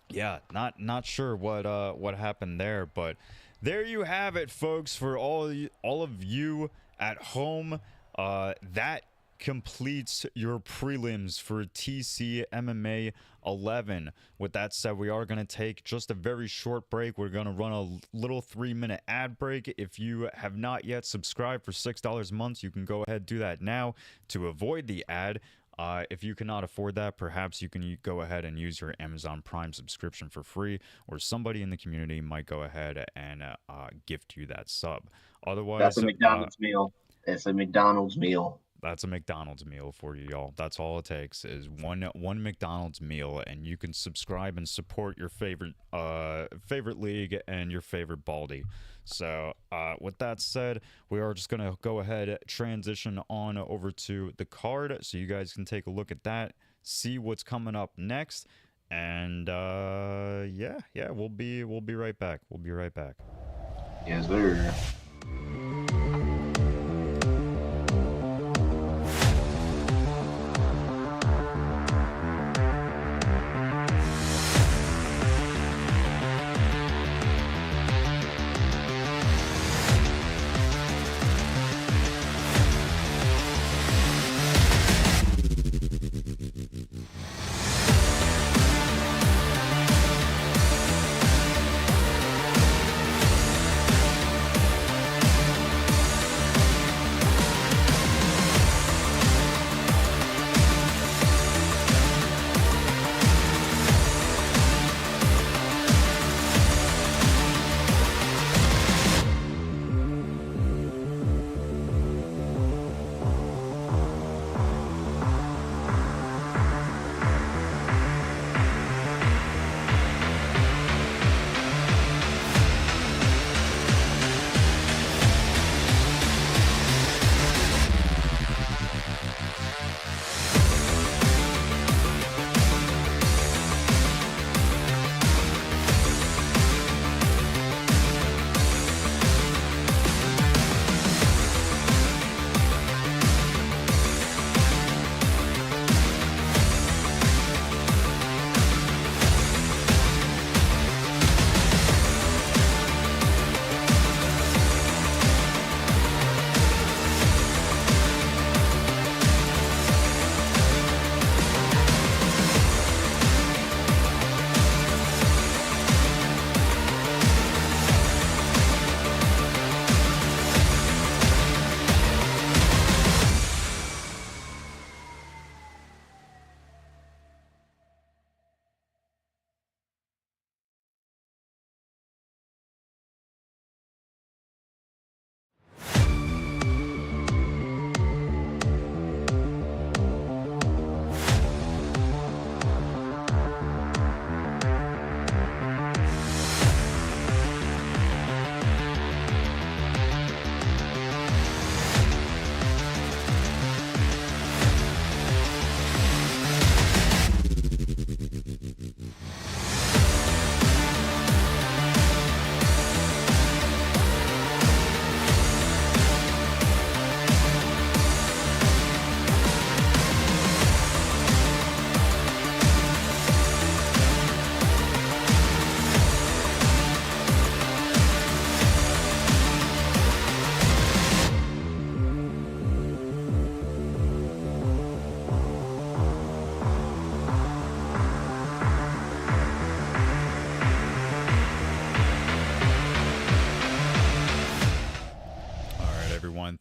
Yeah, not sure what happened there, but there you have it, folks. For all of you at home, that completes your prelims for TC MMA 11. With that said, we are going to take just a very short break. We're going to run a little 3-minute ad break. If you have not yet subscribed for $6 a month, you can go ahead and do that now to avoid the ad. If you cannot afford that, perhaps you can go ahead and use your Amazon Prime subscription for free, or somebody in the community might go ahead and gift you that sub. Otherwise, that's a McDonald's meal. It's a McDonald's meal. That's a McDonald's meal for you, y'all. That's all it takes is one McDonald's meal, and you can subscribe and support your favorite league and your favorite Baldy. So with that said, we are just gonna go ahead transition on over to the card, so you guys can take a look at that, see what's coming up next, and yeah, we'll be right back. We'll be right back. Yes, sir.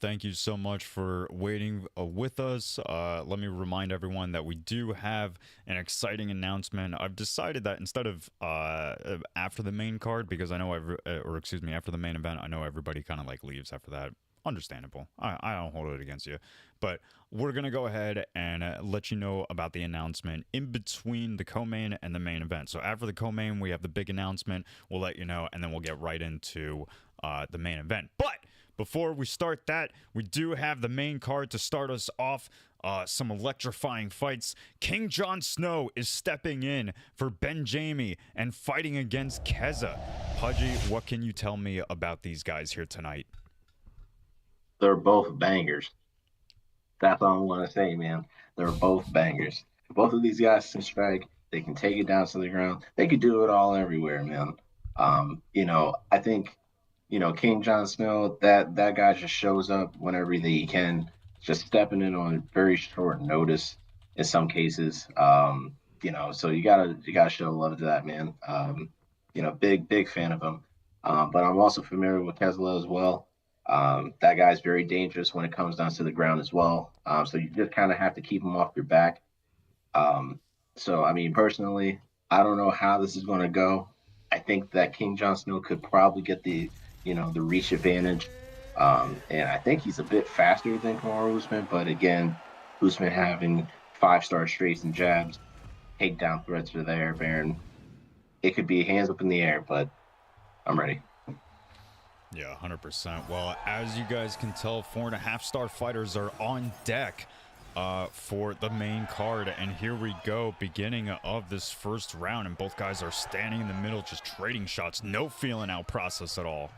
thank you so much for waiting with us. Let me remind everyone that we do have an exciting announcement. I've decided that instead of after the main card, because I know after the main event, I know everybody kind of like leaves after that. Understandable. I don't hold it against you, but we're gonna go ahead and let you know about the announcement in between the co-main and the main event. So after the co-main, we have the big announcement. We'll let you know, and then we'll get right into the main event. But before we start that, we do have the main card to start us off. Some electrifying fights. King Jon Snow is stepping in for Ben Jamie and fighting against Keza. Pudgy, what can you tell me about these guys here tonight? They're both bangers. That's all I want to say, man. They're both bangers. Both of these guys can strike. They can take it down to the ground. They can do it all everywhere, man. I think, King Jon Snow, that guy just shows up whenever he can, just stepping in on very short notice in some cases. So you gotta show love to that man. Big fan of him. But I'm also familiar with Tesla as well. That guy's very dangerous when it comes down to the ground as well. So you just kind of have to keep him off your back. So I mean, personally, I don't know how this is going to go. I think that King Jon Snow could probably get the reach advantage. And I think he's a bit faster than Kamaru Usman, but again, Usman having 5-star straights and jabs, takedown threats are there, Baron. It could be hands up in the air, but I'm ready. Yeah, 100%. Well, as you guys can tell, 4.5-star fighters are on deck for the main card. And here we go, beginning of this first round. And both guys are standing in the middle, just trading shots. No feeling out process at all.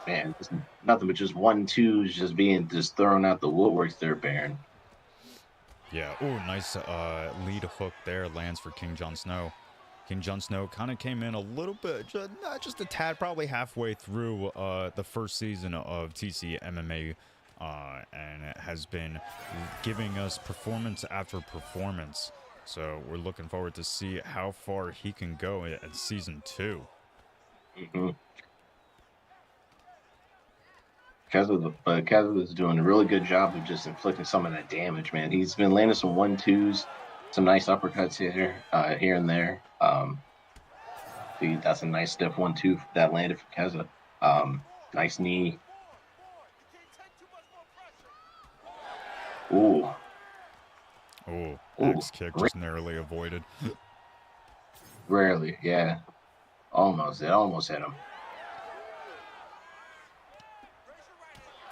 Man, nothing but just 1-2s just thrown out the woodworks there, Baron. Yeah. Oh, nice lead hook there. Lands for King Jon Snow. King Jon Snow kind of came in a little bit, just a tad, probably halfway through the first season of TC MMA, and it has been giving us performance after performance. So we're looking forward to see how far he can go at season 2. Mm-hmm. Keza is doing a really good job of just inflicting some of that damage, man. He's been landing some 1-2s, some nice uppercuts here and there. That's a nice stiff 1-2 that landed for Keza. Nice knee. Ooh. Oh, axe kick just narrowly avoided. Rarely, yeah. Almost. It almost hit him.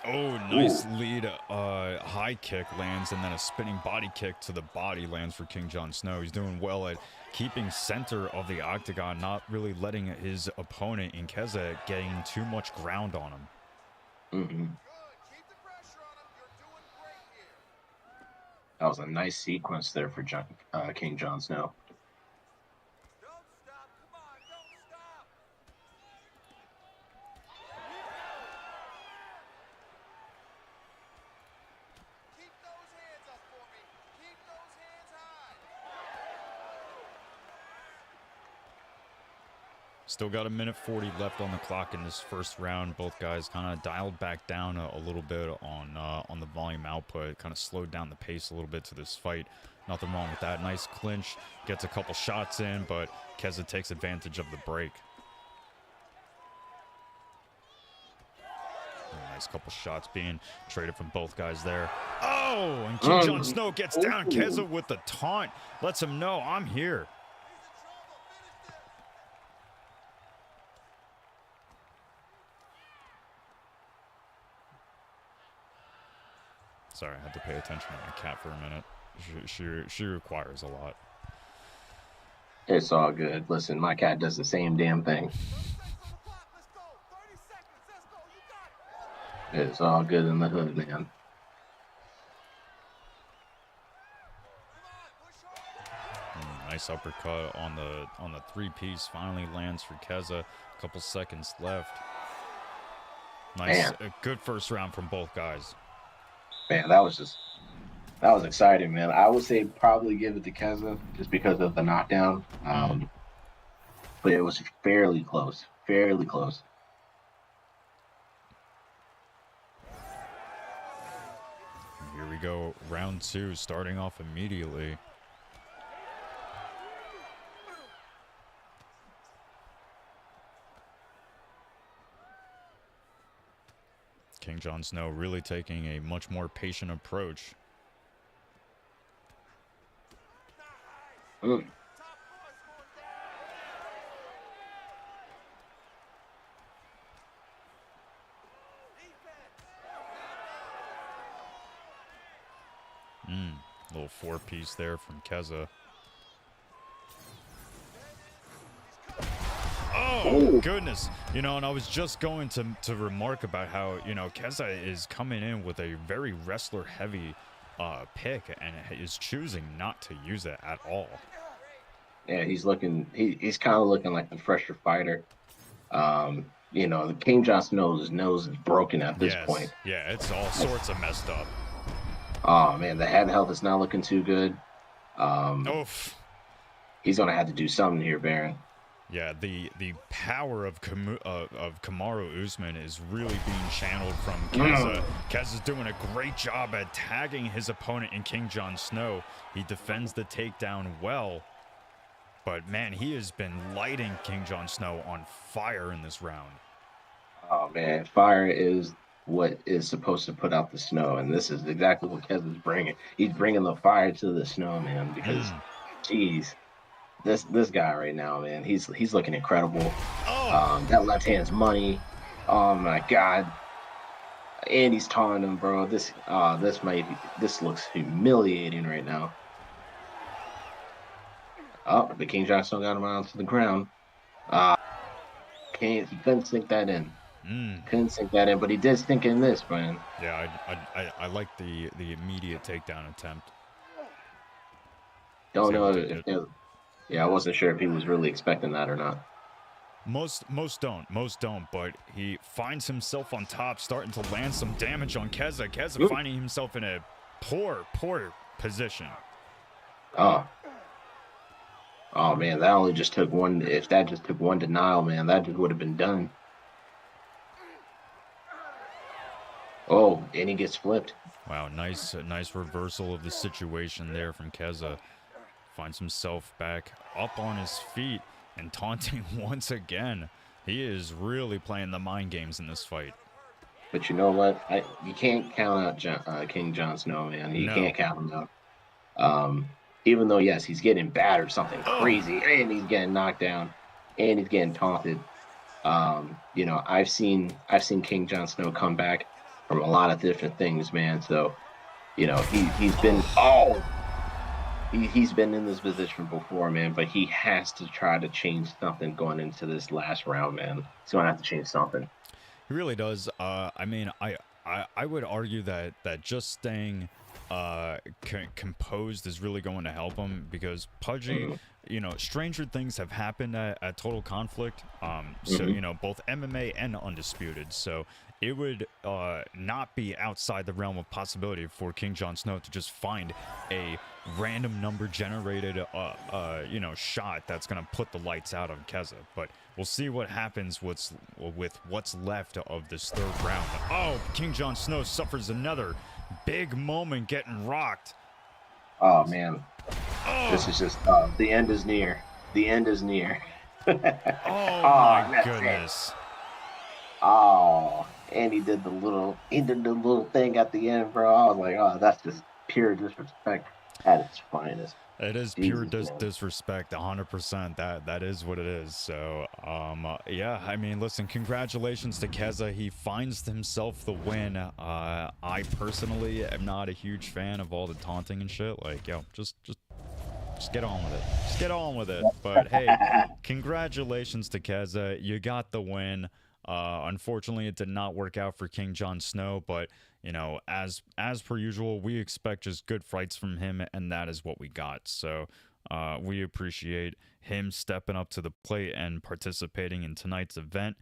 Oh, nice lead high kick lands, and then a spinning body kick to the body lands for King Jon Snow. He's doing well at keeping center of the octagon, not really letting his opponent in Keza getting too much ground on him. Mm-hmm. That was a nice sequence there for King Jon Snow. Still got 1:40 left on the clock in this first round. Both guys kind of dialed back down a little bit on the volume output, kind of slowed down the pace a little bit to this fight. Nothing wrong with that. Nice clinch, gets a couple shots in, but Keza takes advantage of the break. Nice couple shots being traded from both guys there. Oh, and King Jon Snow gets down. Keza with the taunt, lets him know, I'm here. Sorry, I had to pay attention to my cat for a minute. She requires a lot. It's all good. Listen, my cat does the same damn thing. It's all good in the hood, man. Nice uppercut on the 3-piece. Finally lands for Keza. A couple seconds left. Nice, a good first round from both guys. Man, that was exciting, man. I would say probably give it to Keza just because of the knockdown. but it was fairly close. Fairly close. Here we go, round 2, starting off immediately. King Jon Snow really taking a much more patient approach. Mm. Little 4-piece there from Keza. Oh, goodness. You know, and I was just going to remark about how, you know, Keza is coming in with a very wrestler-heavy pick and is choosing not to use it at all. Yeah, he's kind of looking like the fresher fighter. You know, the King Jon Snow's nose is broken at this point. Yeah, it's all sorts of messed up. Oh man, the head health is not looking too good. Oof. He's gonna have to do something here, Baron. Yeah, the power of Kamaru Usman is really being channeled from Keza. Keza's doing a great job at tagging his opponent in King Jon Snow. He defends the takedown well, but man, he has been lighting King Jon Snow on fire in this round. Oh man, fire is what is supposed to put out the snow, and this is exactly what Kevin's bringing. He's bringing the fire to the snow, man. Because, geez, this guy right now, man, he's looking incredible. That left hand's money. Oh my God, and he's taunting him, bro. This looks humiliating right now. Oh, the King Jon Snow got him onto the ground. He couldn't sink that in. Couldn't sink that in, but he did sink in this, man. Yeah, I like the immediate takedown attempt. Don't know if yeah, I wasn't sure if he was really expecting that or not. Most don't, but he finds himself on top, starting to land some damage on Keza. Keza finding himself in a poor position. Oh man, that only just took one. If that just took one denial, man, that just would have been done. Oh, and he gets flipped. Wow, nice reversal of the situation there from Keza. Finds himself back up on his feet and taunting once again. He is really playing the mind games in this fight. But you know what? You can't count out King Jon Snow, man. You can't count him out. Even though, yes, he's getting battered something crazy, and he's getting knocked down, and he's getting taunted. You know, I've seen King Jon Snow come back from a lot of different things, man. So, you know, he's been he's been in this position before, man. But he has to try to change something going into this last round, man. He's gonna have to change something. He really does. I mean, I would argue that just staying composed is really going to help him, because Pudgy, you know, stranger things have happened at Total Conflict. So, you know, both MMA and Undisputed. So it would not be outside the realm of possibility for King Jon Snow to just find a random number generated, you know, shot that's going to put the lights out on Keza. But we'll see what happens with what's left of this third round. Oh, King Jon Snow suffers another big moment getting rocked. Oh man, this is just the end is near. The end is near. Oh my goodness. Oh, and he did the little thing at the end, bro. I was like, oh, that's just pure disrespect at its finest. It is pure disrespect, 100%. That is what it is. So, yeah, I mean, listen, congratulations to Keza. He finds himself the win. I personally am not a huge fan of all the taunting and shit. Like, yo, just get on with it. Just get on with it. But hey, congratulations to Keza. You got the win. Unfortunately, it did not work out for King Jon Snow, but you know, as per usual, we expect just good fights from him, and that is what we got. So we appreciate him stepping up to the plate and participating in tonight's event.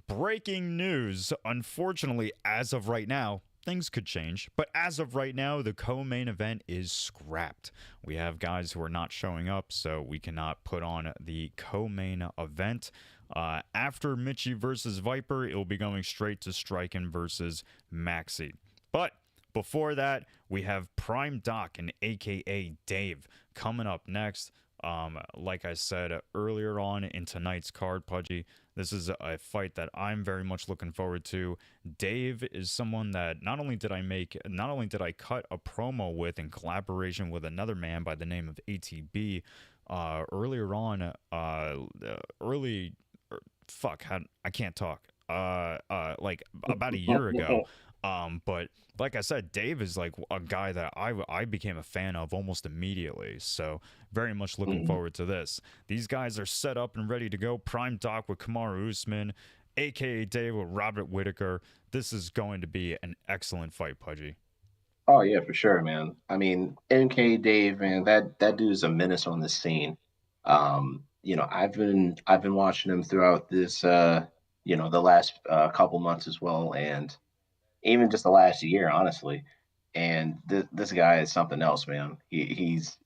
Breaking news, unfortunately, as of right now, things could change. But as of right now, the co-main event is scrapped. We have guys who are not showing up, so we cannot put on the co-main event. After Mitchie versus Viper, it will be going straight to Strqin versus Maxy. But before that, we have Prime Doc and AKA Dave coming up next. Like I said earlier on in tonight's card, Pudgy, this is a fight that I'm very much looking forward to. Dave is someone that not only did I cut a promo with in collaboration with another man by the name of ATB earlier on, I can't talk. Like about a year ago. But like I said, Dave is like a guy that I became a fan of almost immediately. So very much looking forward to this. These guys are set up and ready to go. Prime Doc with Kamaru Usman, aka Dave with Robert Whitaker. This is going to be an excellent fight, Pudgy. Oh yeah, for sure, man. I mean, MK Dave, man, that dude's a menace on the scene. I've been watching him throughout this the last couple months as well, and even just the last year, honestly. And this guy is something else, man. He's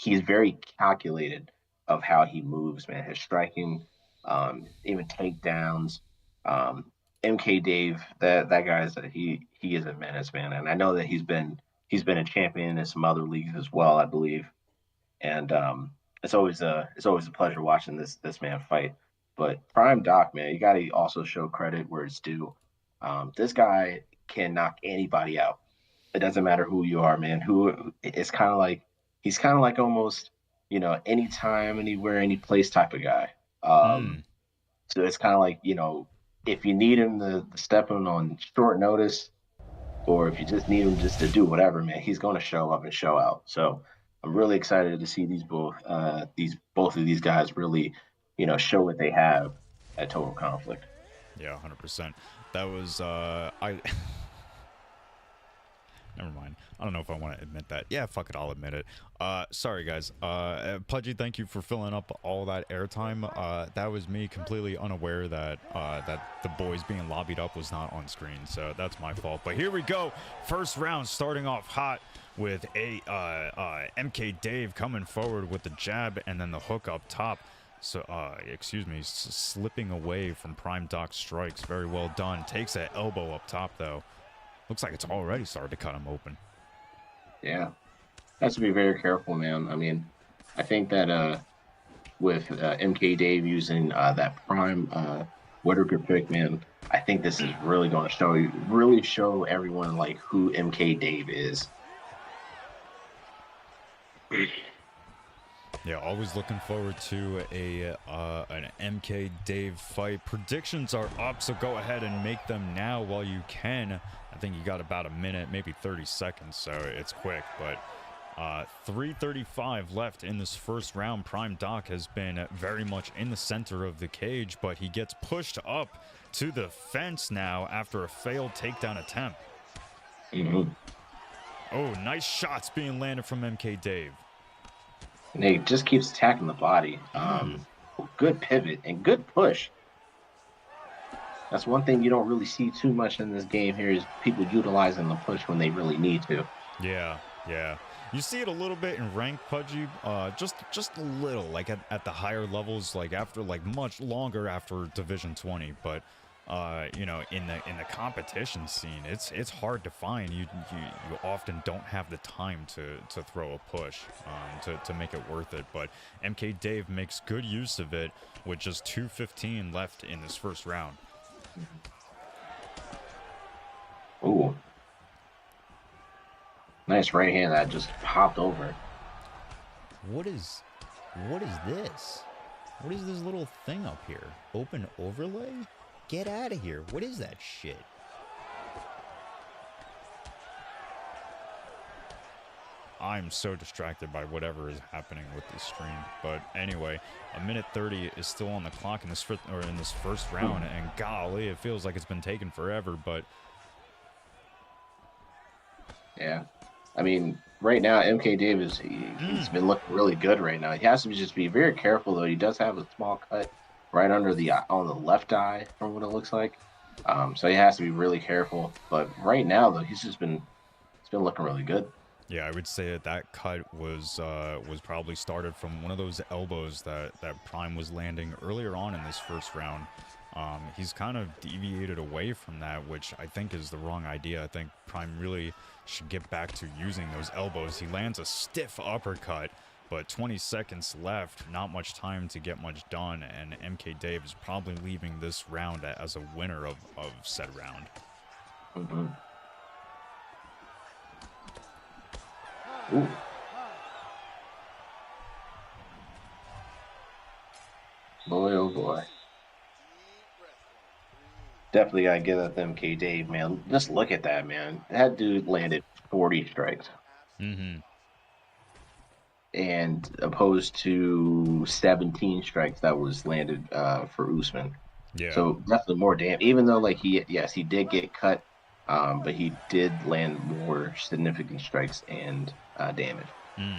very calculated of how he moves, man. His striking, even takedowns. Um, MK Dave, that guy's he is a menace, man. And I know that he's been a champion in some other leagues as well, I believe. And it's always a pleasure watching this man fight. But Prime Doc, man, you got to also show credit where it's due. This guy can knock anybody out. It doesn't matter who you are, man. Who it's kind of like he's kind of like almost anytime, anywhere, any place type of guy. Um, so it's kind of like if you need him to step in on short notice, or if you just need him just to do whatever, man, he's going to show up and show out. So I'm really excited to see both of these guys really show what they have at Total Conflict. Yeah, 100%. That was I never mind. I don't know if I want to admit that. Yeah, fuck it, I'll admit it. Sorry guys. Pudgy, thank you for filling up all that airtime. That was me completely unaware that the boys being lobbied up was not on screen. So that's my fault. But here we go. First round starting off hot with MK Dave coming forward with the jab and then the hook up top. So, slipping away from Prime Doc's strikes. Very well done. Takes that elbow up top, though. Looks like it's already started to cut him open. Yeah, has to be very careful, man. I mean, I think that with MK Dave using that Prime Whitaker pick, man, I think this is really going to really show everyone like who MK Dave is. Yeah, always looking forward to an MK Dave fight. Predictions are up, so go ahead and make them now while you can. I think you got about a minute, maybe 30 seconds, so it's quick. But 3:35 left in this first round. Prime Doc has been very much in the center of the cage, but he gets pushed up to the fence now after a failed takedown attempt. Oh, nice shots being landed from MK Dave. And he just keeps attacking the body. Good pivot and good push. That's one thing you don't really see too much in this game here is people utilizing the push when they really need to. Yeah. You see it a little bit in ranked, Pudgy, just a little, like at the higher levels, like after much longer after Division 20, but in the competition scene, it's hard to find. You often don't have the time to throw a push to make it worth it. But MK Dave makes good use of it with just 2:15 left in this first round. Ooh, nice right hand that just popped over. What is this? What is this little thing up here? Open overlay? Get out of here. What is that shit? I'm so distracted by whatever is happening with this stream. But anyway, a minute 30 is still on the clock in this first round, and golly, it feels like it's been taken forever, but yeah. I mean, right now MK Davis he's been looking really good right now. He has to just be very careful though. He does have a small cut right under on the left eye from what it looks like. So he has to be really careful. But right now, though, it's been looking really good. Yeah, I would say that that cut was probably started from one of those elbows that Prime was landing earlier on in this first round. He's kind of deviated away from that, which I think is the wrong idea. I think Prime really should get back to using those elbows. He lands a stiff uppercut, but 20 seconds left, not much time to get much done, and MK Dave is probably leaving this round as a winner of said round. Mm-hmm. Ooh. Boy, oh boy. Definitely gotta give that to MK Dave, man. Just look at that, man. That dude landed 40 strikes. Mm-hmm. And opposed to 17 strikes that was landed for Usman. Yeah. So definitely more damage. Even though like he did get cut, but he did land more significant strikes and damage. Mm.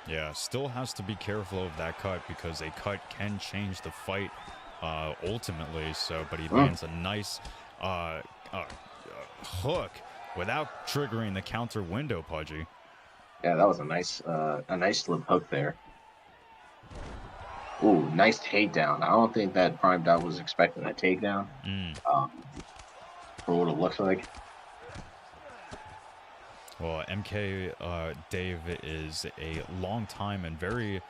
Yeah, still has to be careful of that cut because a cut can change the fight ultimately. So, but he lands a nice hook without triggering the counter window, Pudgy. Yeah, that was a nice slip hook there. Ooh, nice takedown. I don't think that Prime Dot was expecting a takedown. For what it looks like. Well, MK Dave is a long time and very,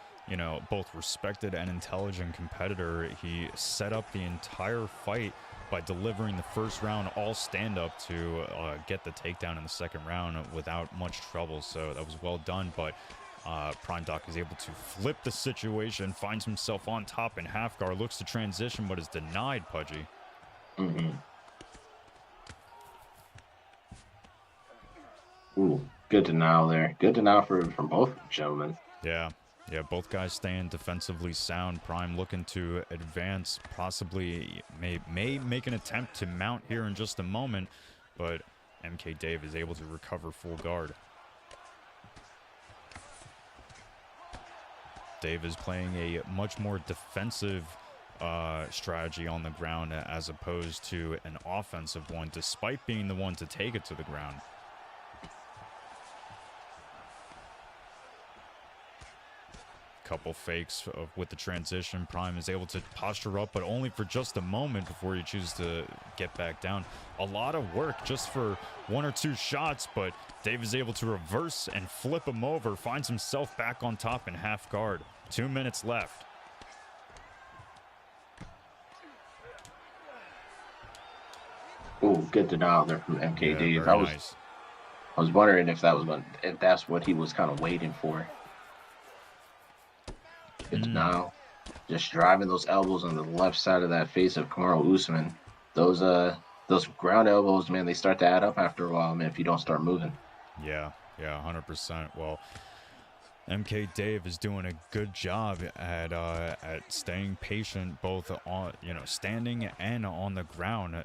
both respected and intelligent competitor. He set up the entire fight by delivering the first round all stand-up to get the takedown in the second round without much trouble. So that was well done, but Prime Doc is able to flip the situation, finds himself on top in half guard, looks to transition, but is denied, Pudgy. Mm-hmm. Ooh, good denial there. Good denial from both gentlemen. Yeah, both guys staying defensively sound. Prime looking to advance, possibly may make an attempt to mount here in just a moment, but MK Dave is able to recover full guard. Dave is playing a much more defensive strategy on the ground as opposed to an offensive one, despite being the one to take it to the ground. Couple fakes with the transition. Prime is able to posture up, but only for just a moment before he chooses to get back down. A lot of work just for one or two shots, but Dave is able to reverse and flip him over, finds himself back on top in half guard. 2 minutes left. Ooh, good denial there from MKD. Very nice. I was wondering if that's what he was kind of waiting for. Good denial. Just driving those elbows on the left side of that face of Kamaru Usman. Those ground elbows, man, they start to add up after a while, man, if you don't start moving. Yeah, 100%. Well, MK Dave is doing a good job at staying patient, both on standing and on the ground.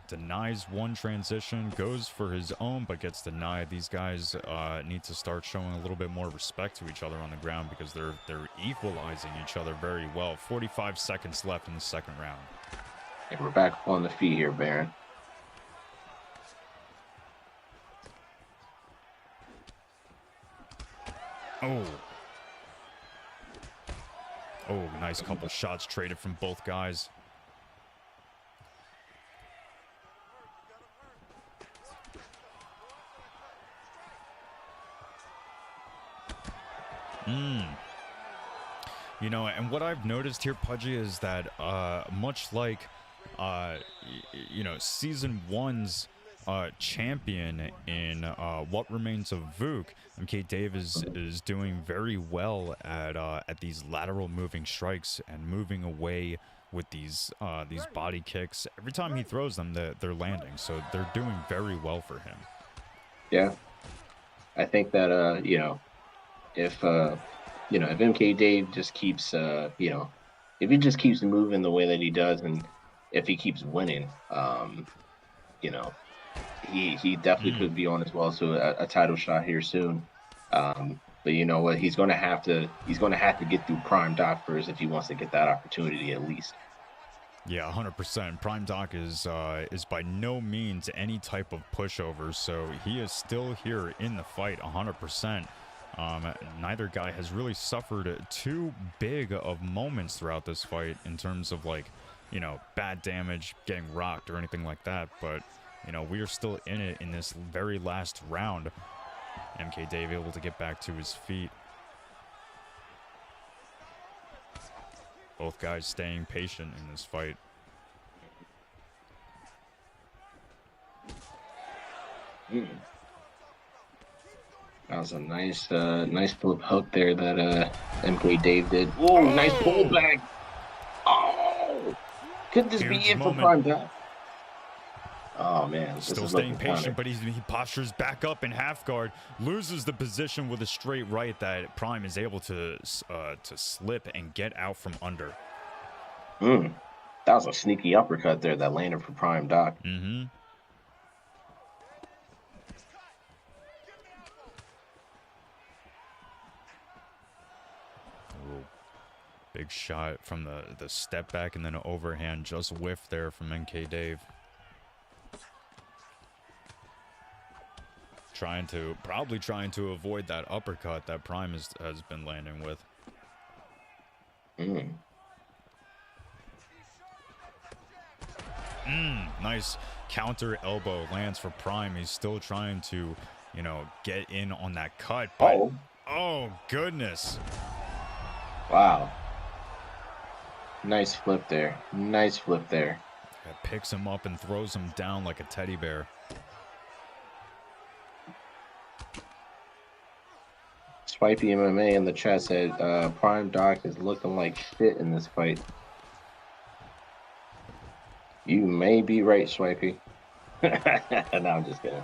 Denies one transition, goes for his own, but gets denied. These guys need to start showing a little bit more respect to each other on the ground because they're equalizing each other very well. 45 seconds left in the second round. And we're back on the feet here, Baron. Oh, nice couple shots traded from both guys. And what I've noticed here, Pudgy, is that much like, Season 1's champion in What Remains of Vuk, MK Dave is doing very well at these lateral moving strikes and moving away with these body kicks. Every time he throws them, they're landing, so they're doing very well for him. Yeah, I think that if MK Dave just keeps if he just keeps moving the way that he does, and if he keeps winning, he definitely could be on as well to a title shot here soon. But you know what? He's gonna have to get through Prime Doc first if he wants to get that opportunity at least. Yeah, 100%. Prime Doc is by no means any type of pushover, so he is still here in the fight 100%. Neither guy has really suffered too big of moments throughout this fight in terms of, like, you know, bad damage, getting rocked or anything like that, but, you know, we are still in it in this very last round. MK Dave able to get back to his feet. Both guys staying patient in this fight. That was a nice flip hook there that MK Dave did. Whoa, nice pullback. Oh, could this be it for Prime Doc? Oh man, still staying patient, but he postures back up in half guard, loses the position with a straight right that Prime is able to slip and get out from under. That was a sneaky uppercut there that landed for Prime Doc. Mm-hmm. Ooh. Big shot from the step back and then an overhand, just whiffed there from MK Dave. Probably trying to avoid that uppercut that Prime has been landing with. Nice counter elbow lands for Prime. He's still trying to, you know, get in on that cut. But, oh goodness. Wow. Nice flip there. Nice flip there. It picks him up and throws him down like a teddy bear. Swipey MMA in the chat said Prime Doc is looking like shit in this fight. You may be right, Swipey. No, I'm just kidding.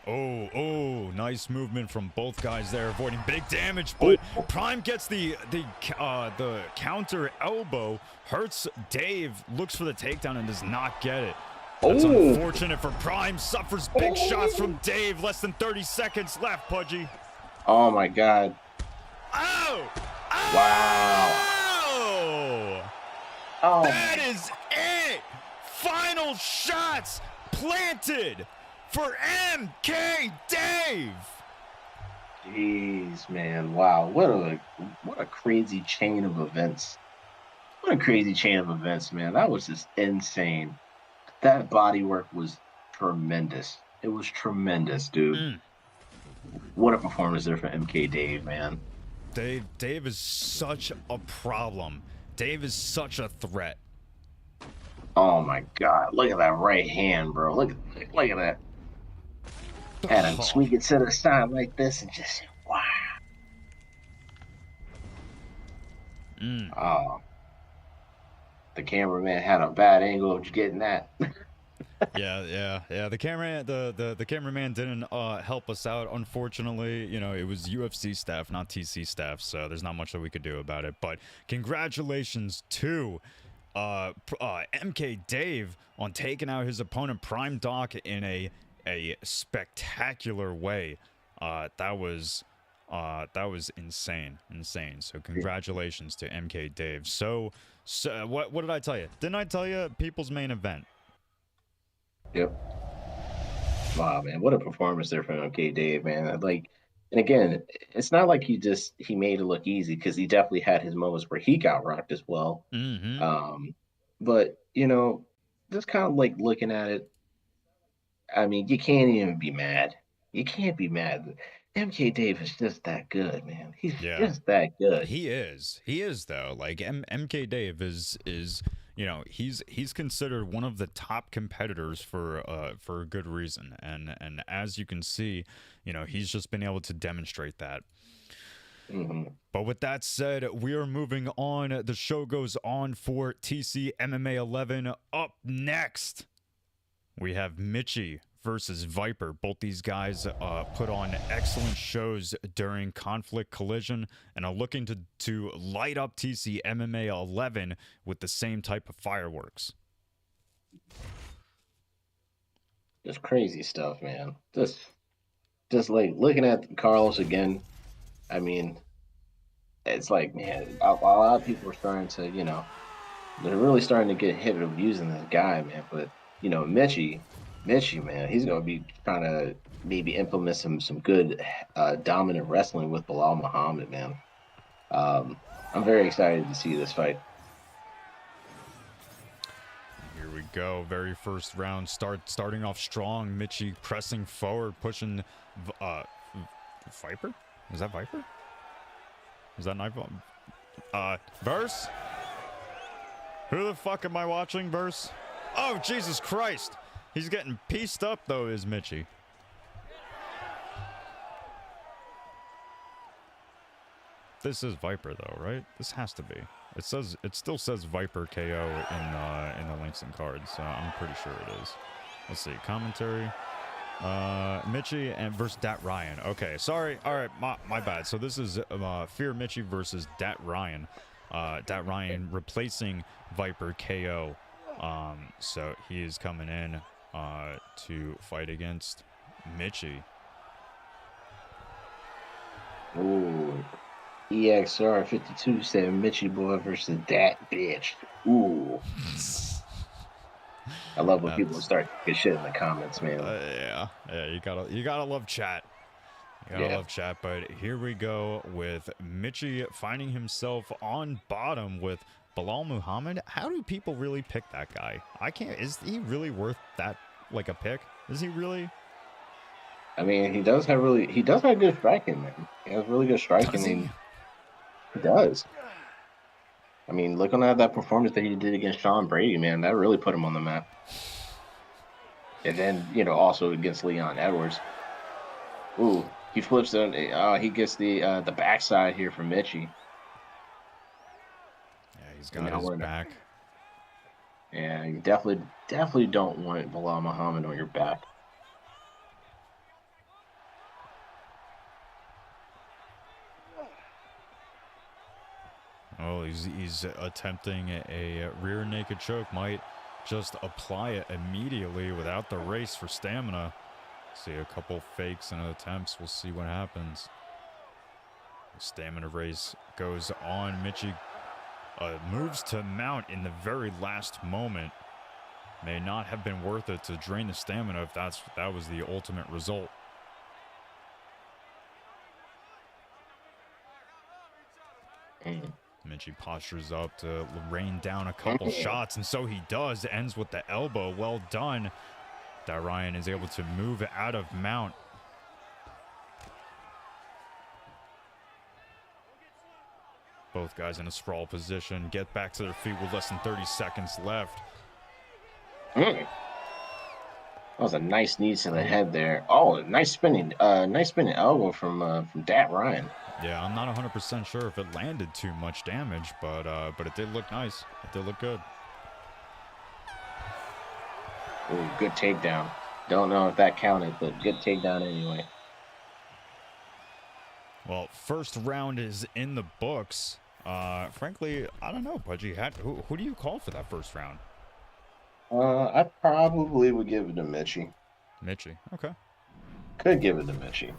Oh, nice movement from both guys there, avoiding big damage, but Prime gets the counter elbow, hurts Dave, looks for the takedown and does not get it. That's unfortunate for Prime, suffers big shots from Dave, less than 30 seconds left, Pudgy. Oh my God. Oh! Wow. Oh. That is it! Final shots planted for MK Dave. Jeez, man. Wow. What a crazy chain of events. What a crazy chain of events, man. That was just insane. That body work was tremendous. It was tremendous, dude. What a performance there for MK Dave, man. Dave is such a problem. Dave is such a threat. Oh my God. Look at that right hand, bro. Look at that. Had him sweep it to the side like this and just, wow. Oh. The cameraman had a bad angle of getting that. Yeah. The cameraman didn't help us out, unfortunately. You know, it was UFC staff, not TC staff, so there's not much that we could do about it. But congratulations to MK Dave on taking out his opponent Prime Doc in a spectacular way. That was insane. So congratulations to MK Dave. So what did I tell you? Didn't I tell you people's main event? Yep. Wow, man, what a performance there from MK Dave, man. Like, and again, it's not like he made it look easy, because he definitely had his moments where he got rocked as well. But you know, just kind of like looking at it, I mean, you can't even be mad. You can't be mad. MK Dave is just that good, man. He's just that good. He is though. Like MK Dave is you know, he's considered one of the top competitors for a good reason, and as you can see, you know, he's just been able to demonstrate that. But with that said, we are moving on. The show goes on for TC MMA 11. Up next, we have Mitchie versus Viper. Both these guys put on excellent shows during Conflict Collision and are looking to light up TC MMA 11 with the same type of fireworks. Just crazy stuff, man. Just like looking at Carlos again. I mean, it's like, man, a lot of people are starting to, they're really starting to get hit of using this guy, man. But Mitchie, man, he's gonna be trying to maybe implement some good dominant wrestling with Bilal Muhammad, man. I'm very excited to see this fight. Here we go. Very first round. Starting off strong. Mitchie pressing forward, pushing. Viper? Is that Viper? Is that knife? Verse? Who the fuck am I watching, Verse? Oh, Jesus Christ! He's getting pieced up, though, is Mitchie. This is Viper, though, right? This has to be. It still says Viper KO in the links and cards, so I'm pretty sure it is. Let's see, commentary. Mitchie and versus Dat Ryan. Okay, sorry. All right, my bad. So this is Fear Mitchie versus Dat Ryan. Dat Ryan replacing Viper KO. So he is coming in to fight against Mitchie. Ooh. EXR 52 said Mitchie boy versus that bitch. Ooh. I love when people start good shit in the comments, man. Yeah, you gotta love chat. You gotta love chat. But here we go with Mitchie finding himself on bottom with Bilal Muhammad. How do people really pick that guy? I can't. Is he really worth that, like, a pick? Is he really? I mean, he does have good striking, man. He has really good striking. Does he? He does. I mean, looking at that performance that he did against Sean Brady, man, that really put him on the map. And then, also against Leon Edwards. Ooh, he flips on. He gets the backside here from Mitchie. Yeah, he's got his back. Yeah, you definitely don't want Bilal Muhammad on your back. Oh, he's attempting a rear naked choke. Might just apply it immediately without the race for stamina. See a couple fakes and attempts. We'll see what happens. The stamina race goes on. Mitchie moves to mount in the very last moment. May not have been worth it to drain the stamina if that was the ultimate result. Mitchie postures up to rain down a couple shots, and so he does. Ends with the elbow. Well done. That Ryan is able to move out of mount. Both guys in a sprawl position. Get back to their feet with less than 30 seconds left. That was a nice knee to the head there. Oh, nice spinning elbow from Dat Ryan. Yeah, I'm not 100% sure if it landed too much damage, but it did look nice. It did look good. Ooh, good takedown. Don't know if that counted, but good takedown anyway. Well, first round is in the books. Frankly, I don't know, Pudgy. Who do you call for that first round? I probably would give it to Mitchie. Mitchie, okay. Could give it to Mitchie.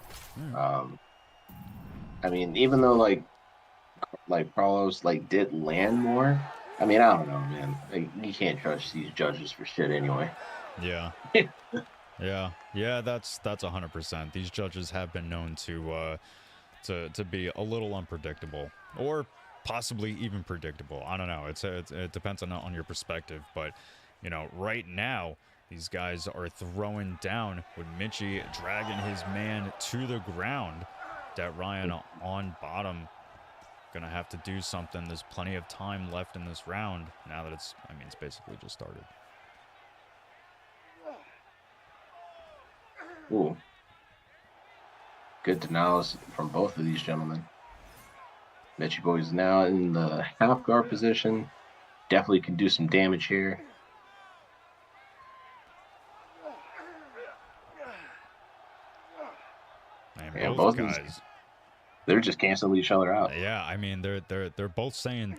I mean, even though like Carlos did land more. I mean, I don't know, man. You can't trust these judges for shit anyway. Yeah. Yeah, that's 100%. These judges have been known to be a little unpredictable, or possibly even predictable. I don't know. It depends on your perspective, but right now these guys are throwing down with Mitchie dragging his man to the ground. Dat Ryan on bottom. Gonna have to do something. There's plenty of time left in this round now that it's basically just started. Ooh. Good denials from both of these gentlemen. Mitchie boy is now in the half guard position. Definitely can do some damage here. Man, both guys, they're just canceling each other out. Yeah, I mean they're both staying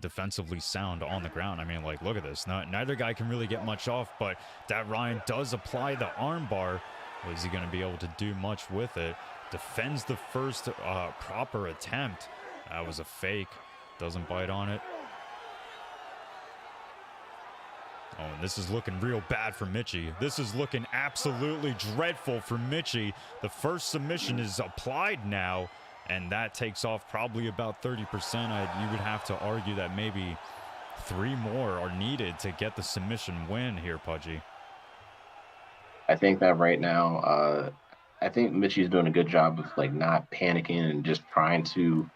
defensively sound on the ground. I mean, look at this. Neither guy can really get much off, but that Ryan does apply the armbar. Is he going to be able to do much with it? Defends the first proper attempt. That was a fake. Doesn't bite on it. Oh, and this is looking real bad for Mitchie. This is looking absolutely dreadful for Mitchie. The first submission is applied now, and that takes off probably about 30%. You would have to argue that maybe 3 more are needed to get the submission win here, Pudgy. I think that right now, I think Mitchie's doing a good job of like not panicking and just trying to,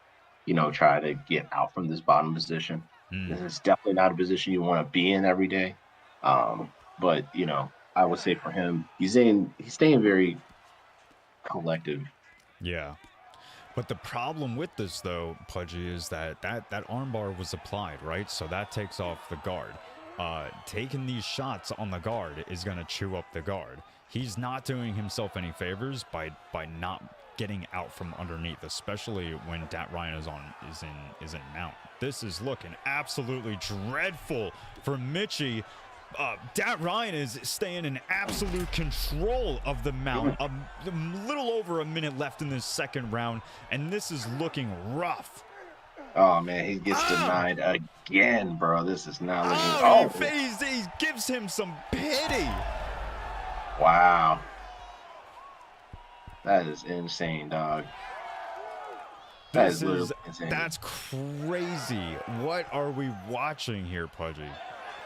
try to get out from this bottom position. This is definitely not a position you want to be in every day. But I would say for him, he's staying very collective. Yeah. But the problem with this, though, Pudgy, is that armbar was applied, right? So that takes off the guard. Taking these shots on the guard is going to chew up the guard. He's not doing himself any favors by not getting out from underneath, especially when Dat Ryan is in mount. This is looking absolutely dreadful for Mitchie. Dat Ryan is staying in absolute control of the mount. A little over a minute left in this second round, and this is looking rough. Oh, man, he gets denied again, bro. This is not looking... He gives him some pity. Wow. That is insane, dog. That is literally insane. That's crazy. What are we watching here, Pudgy?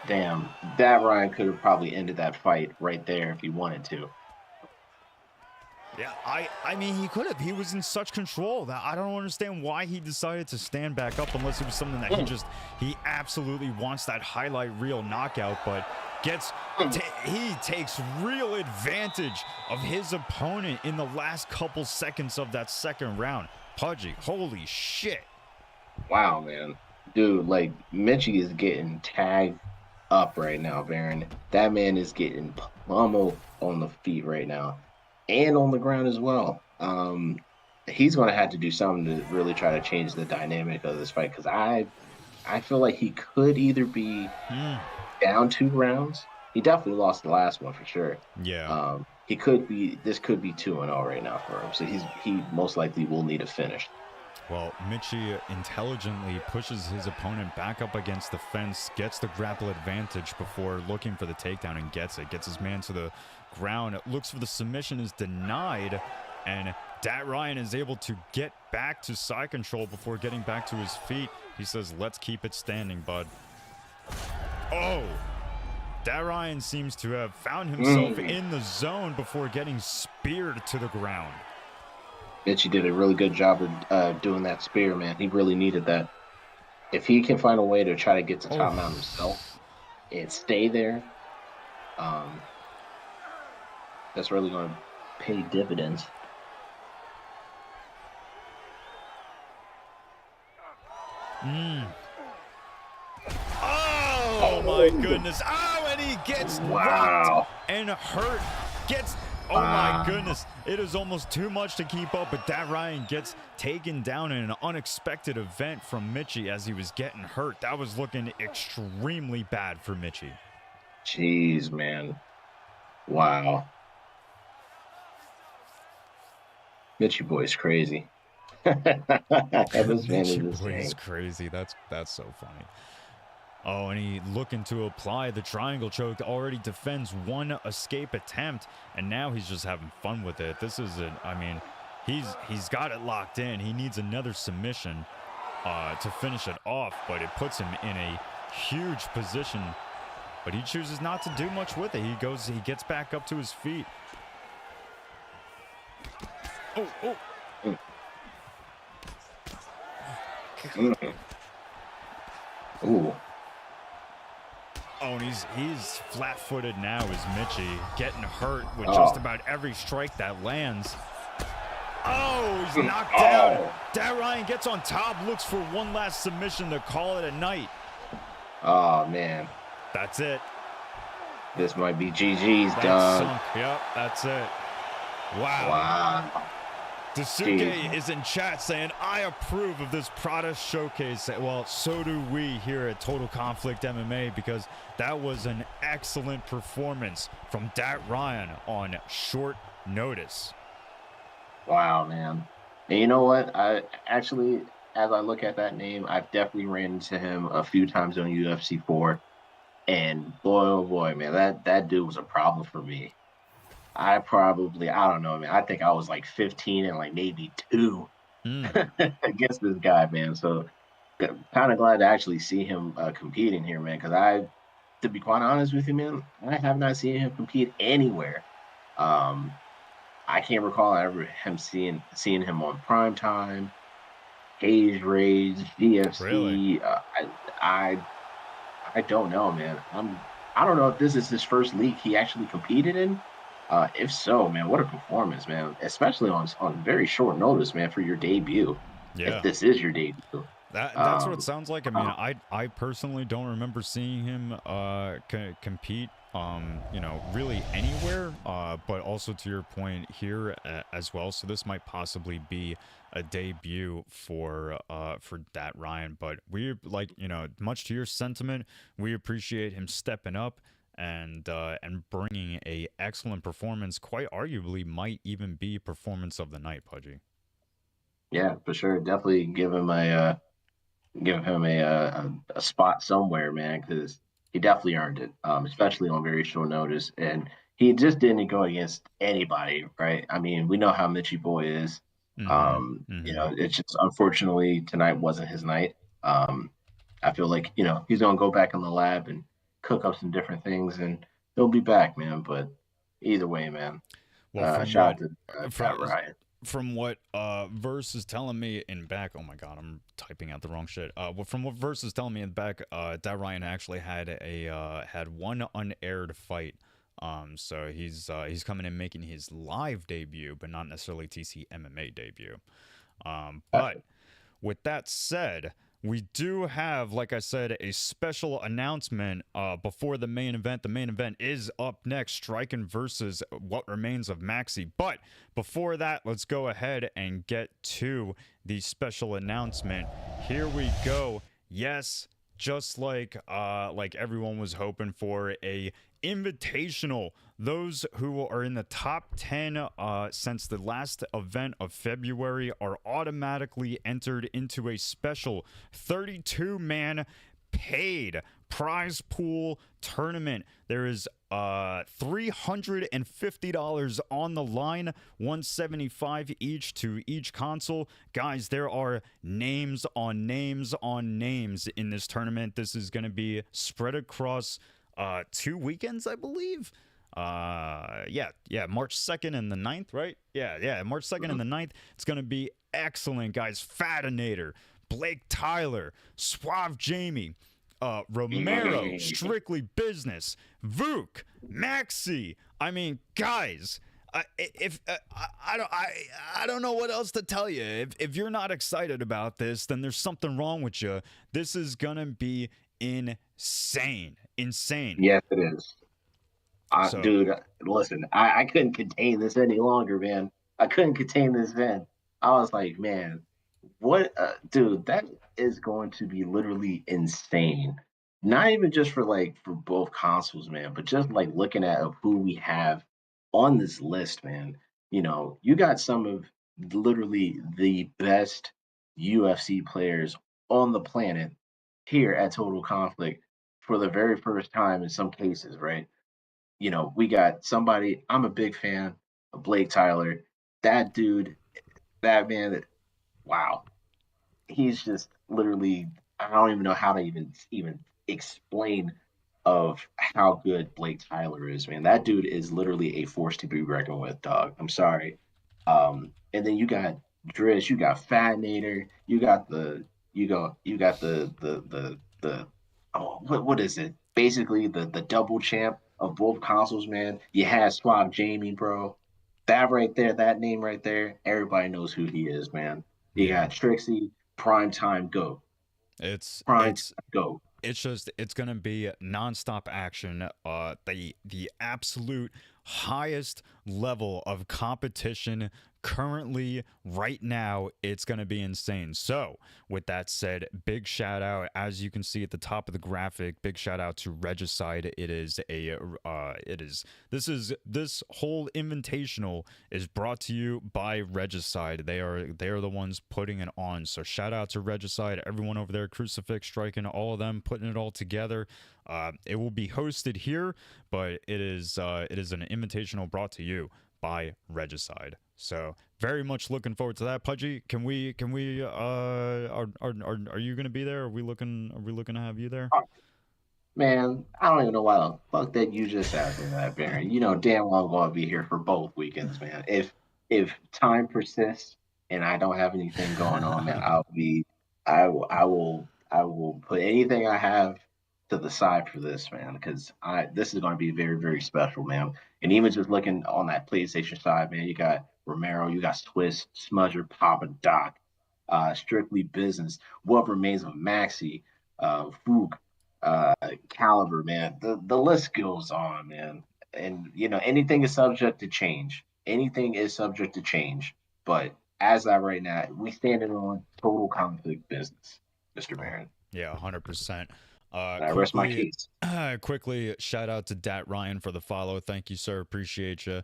Damn, Dat Ryan could have probably ended that fight right there if he wanted to. Yeah, I mean, he could have. He was in such control that I don't understand why he decided to stand back up unless it was something that he absolutely wants that highlight reel knockout, but he takes real advantage of his opponent in the last couple seconds of that second round. Pudgy, holy shit. Wow, man. Dude, like, Mitchie is getting tagged up right now, Baron. That man is getting pummeled on the feet right now and on the ground as well. He's going to have to do something to really try to change the dynamic of this fight, because I feel like he could either be down 2 rounds. He definitely lost the last one for sure. Yeah. This could be 2-0 right now for him. So he most likely will need a finish. Well, Mitchie intelligently pushes his opponent back up against the fence, gets the grapple advantage before looking for the takedown, and gets it. Gets his man to the ground. Looks for the submission, is denied, and Dat Ryan is able to get back to side control before getting back to his feet. He says, let's keep it standing, bud. Oh! Dat Ryan seems to have found himself in the zone before getting speared to the ground. Mitchie did a really good job of doing that spear, man. He really needed that. If he can find a way to try to get to top mount himself and stay there, that's really going to pay dividends. Oh my goodness. Oh, and he gets rocked and hurt. Oh my goodness. It is almost too much to keep up, but Dat Ryan gets taken down in an unexpected event from Mitchie as he was getting hurt. That was looking extremely bad for Mitchie. Jeez, man. Wow. Mitchie boy's crazy. Mitchie boy's crazy. That's so funny. Oh, and he looking to apply the triangle choke. Already defends one escape attempt, and now he's just having fun with it. This is he's got it locked in. He needs another submission to finish it off, but it puts him in a huge position. But he chooses not to do much with it. He gets back up to his feet. Oh. Ooh. Oh, and he's flat-footed now as Mitchie, getting hurt with just about every strike that lands. Oh, he's knocked down. Dat Ryan gets on top, looks for one last submission to call it a night. Oh, man. That's it. This might be GG's, dog. Yep, that's it. Wow. Dasuke is in chat saying, I approve of this Prada showcase. Well, so do we here at Total Conflict MMA, because that was an excellent performance from Dat Ryan on short notice. Wow, man. And you know what? as I look at that name, I've definitely ran into him a few times on UFC 4, and boy, oh boy, man, that dude was a problem for me. I don't know, man. I think I was like 15 and like maybe two Mm, against this guy, man. So kind of glad to actually see him competing here, man. Because to be quite honest with you, man, I have not seen him compete anywhere. Um, I can't recall ever him seeing him on prime time, Cage Rage, really? GFC. I I don't know, man. I don't know if this is his first league he actually competed in. If so, man, what a performance, man! Especially on very short notice, man, for your debut. If Yeah. this is your debut, That's what it um, sounds like. I mean, uh, I personally don't remember seeing him compete really anywhere. But also to your point here as well. So this might possibly be a debut for that Ryan. But we like much to your sentiment, we appreciate him stepping up and bringing a excellent performance. Quite arguably, might even be performance of the night, Pudgy. yeah, for sure, definitely give him a spot somewhere, man, because he definitely earned it, especially on very short notice. And he just didn't go against anybody, right? I mean, we know how Mitchy Boy is. Mm-hmm. Mm-hmm. It's just unfortunately tonight wasn't his night. I feel like he's gonna go back in the lab and cook up some different things, and he'll be back, man. But either way, man, Well, from shout out what to from Pat Ryan. from what Verse is telling me in back, oh my god, I'm typing out the wrong shit. From what Verse is telling me in back, that Ryan actually had one unaired fight. So he's coming in making his live debut, but not necessarily TC MMA debut. But with that said, we do have, like I said, a special announcement before the main event. The main event is up next, Strqin versus What Remains of Maxy. But before that, let's go ahead and get to the special announcement. Here we go. Yes, just like everyone was hoping for, a invitational. Those who are in the top 10 since the last event of February are automatically entered into a special 32-man paid prize pool tournament. There is $350 on the line, 175 each to each console. Guys, there are names on names on names in this tournament. This is going to be spread across 2 weekends, I believe. Yeah, March 2nd and the 9th, right? Yeah, March 2nd and the 9th. It's going to be excellent, guys. Fatinator, Blake Tyler, Suave Jamie, Romero, Strictly Business, Vuk, Maxi. I mean, guys, if I don't know what else to tell you. If you're not excited about this, then there's something wrong with you. This is gonna be insane. Yes, it is. So Dude, listen, I couldn't contain this any longer, man. I couldn't contain this then. I was like, man, what, dude, that is going to be literally insane. Not even just for both consoles, man, but just like looking at who we have on this list, man. You got some of literally the best UFC players on the planet here at Total Conflict for the very first time in some cases, right? We got somebody. I'm a big fan of Blake Tyler. That dude, that man, wow. He's just literally, I don't even know how to even explain of how good Blake Tyler is, man. That dude is literally a force to be reckoned with, dog. I'm sorry. And then you got Drish, you got Fatnator, you got the oh, what is it? Basically the double champ of both consoles, man. You had Swab Jamie, bro. That right there, that name right there, everybody knows who he is, man. You yeah, got Trixie, prime time go. it's Prime it's time go. it's just it's gonna be nonstop action. The absolute highest level of competition currently right now. It's going to be insane. So with that said, big shout out, as you can see at the top of the graphic, big shout out to Regicide. This whole invitational is brought to you by Regicide. They are the ones putting it on. So shout out to Regicide, everyone over there, Crucifix, Strqin, all of them putting it all together. It will be hosted here, but it is an invitational brought to you by Regicide. So very much looking forward to that. Pudgy, are you gonna be there? Are we looking to have you there? Man, I don't even know why the fuck that you just asked me that, Baron. You know damn well I'm gonna be here for both weekends, man. If time persists and I don't have anything going on, man, I will put anything I have to the side for this, man, because I this is gonna be very, very special, man. And even just looking on that PlayStation side, man, you got Romero, you got Swiss, Smudger, Papa Doc, Strictly Business, What Remains of Maxi, Fook, caliber, man. The list goes on, man. And you know, anything is subject to change. Anything is subject to change. But as of right now, we standing on total conflict business, Mr. Oh, Barron. yeah, 100%. And I rest my Quickly, case. quickly, shout out to Dat Ryan for the follow. Thank you, sir. Appreciate you.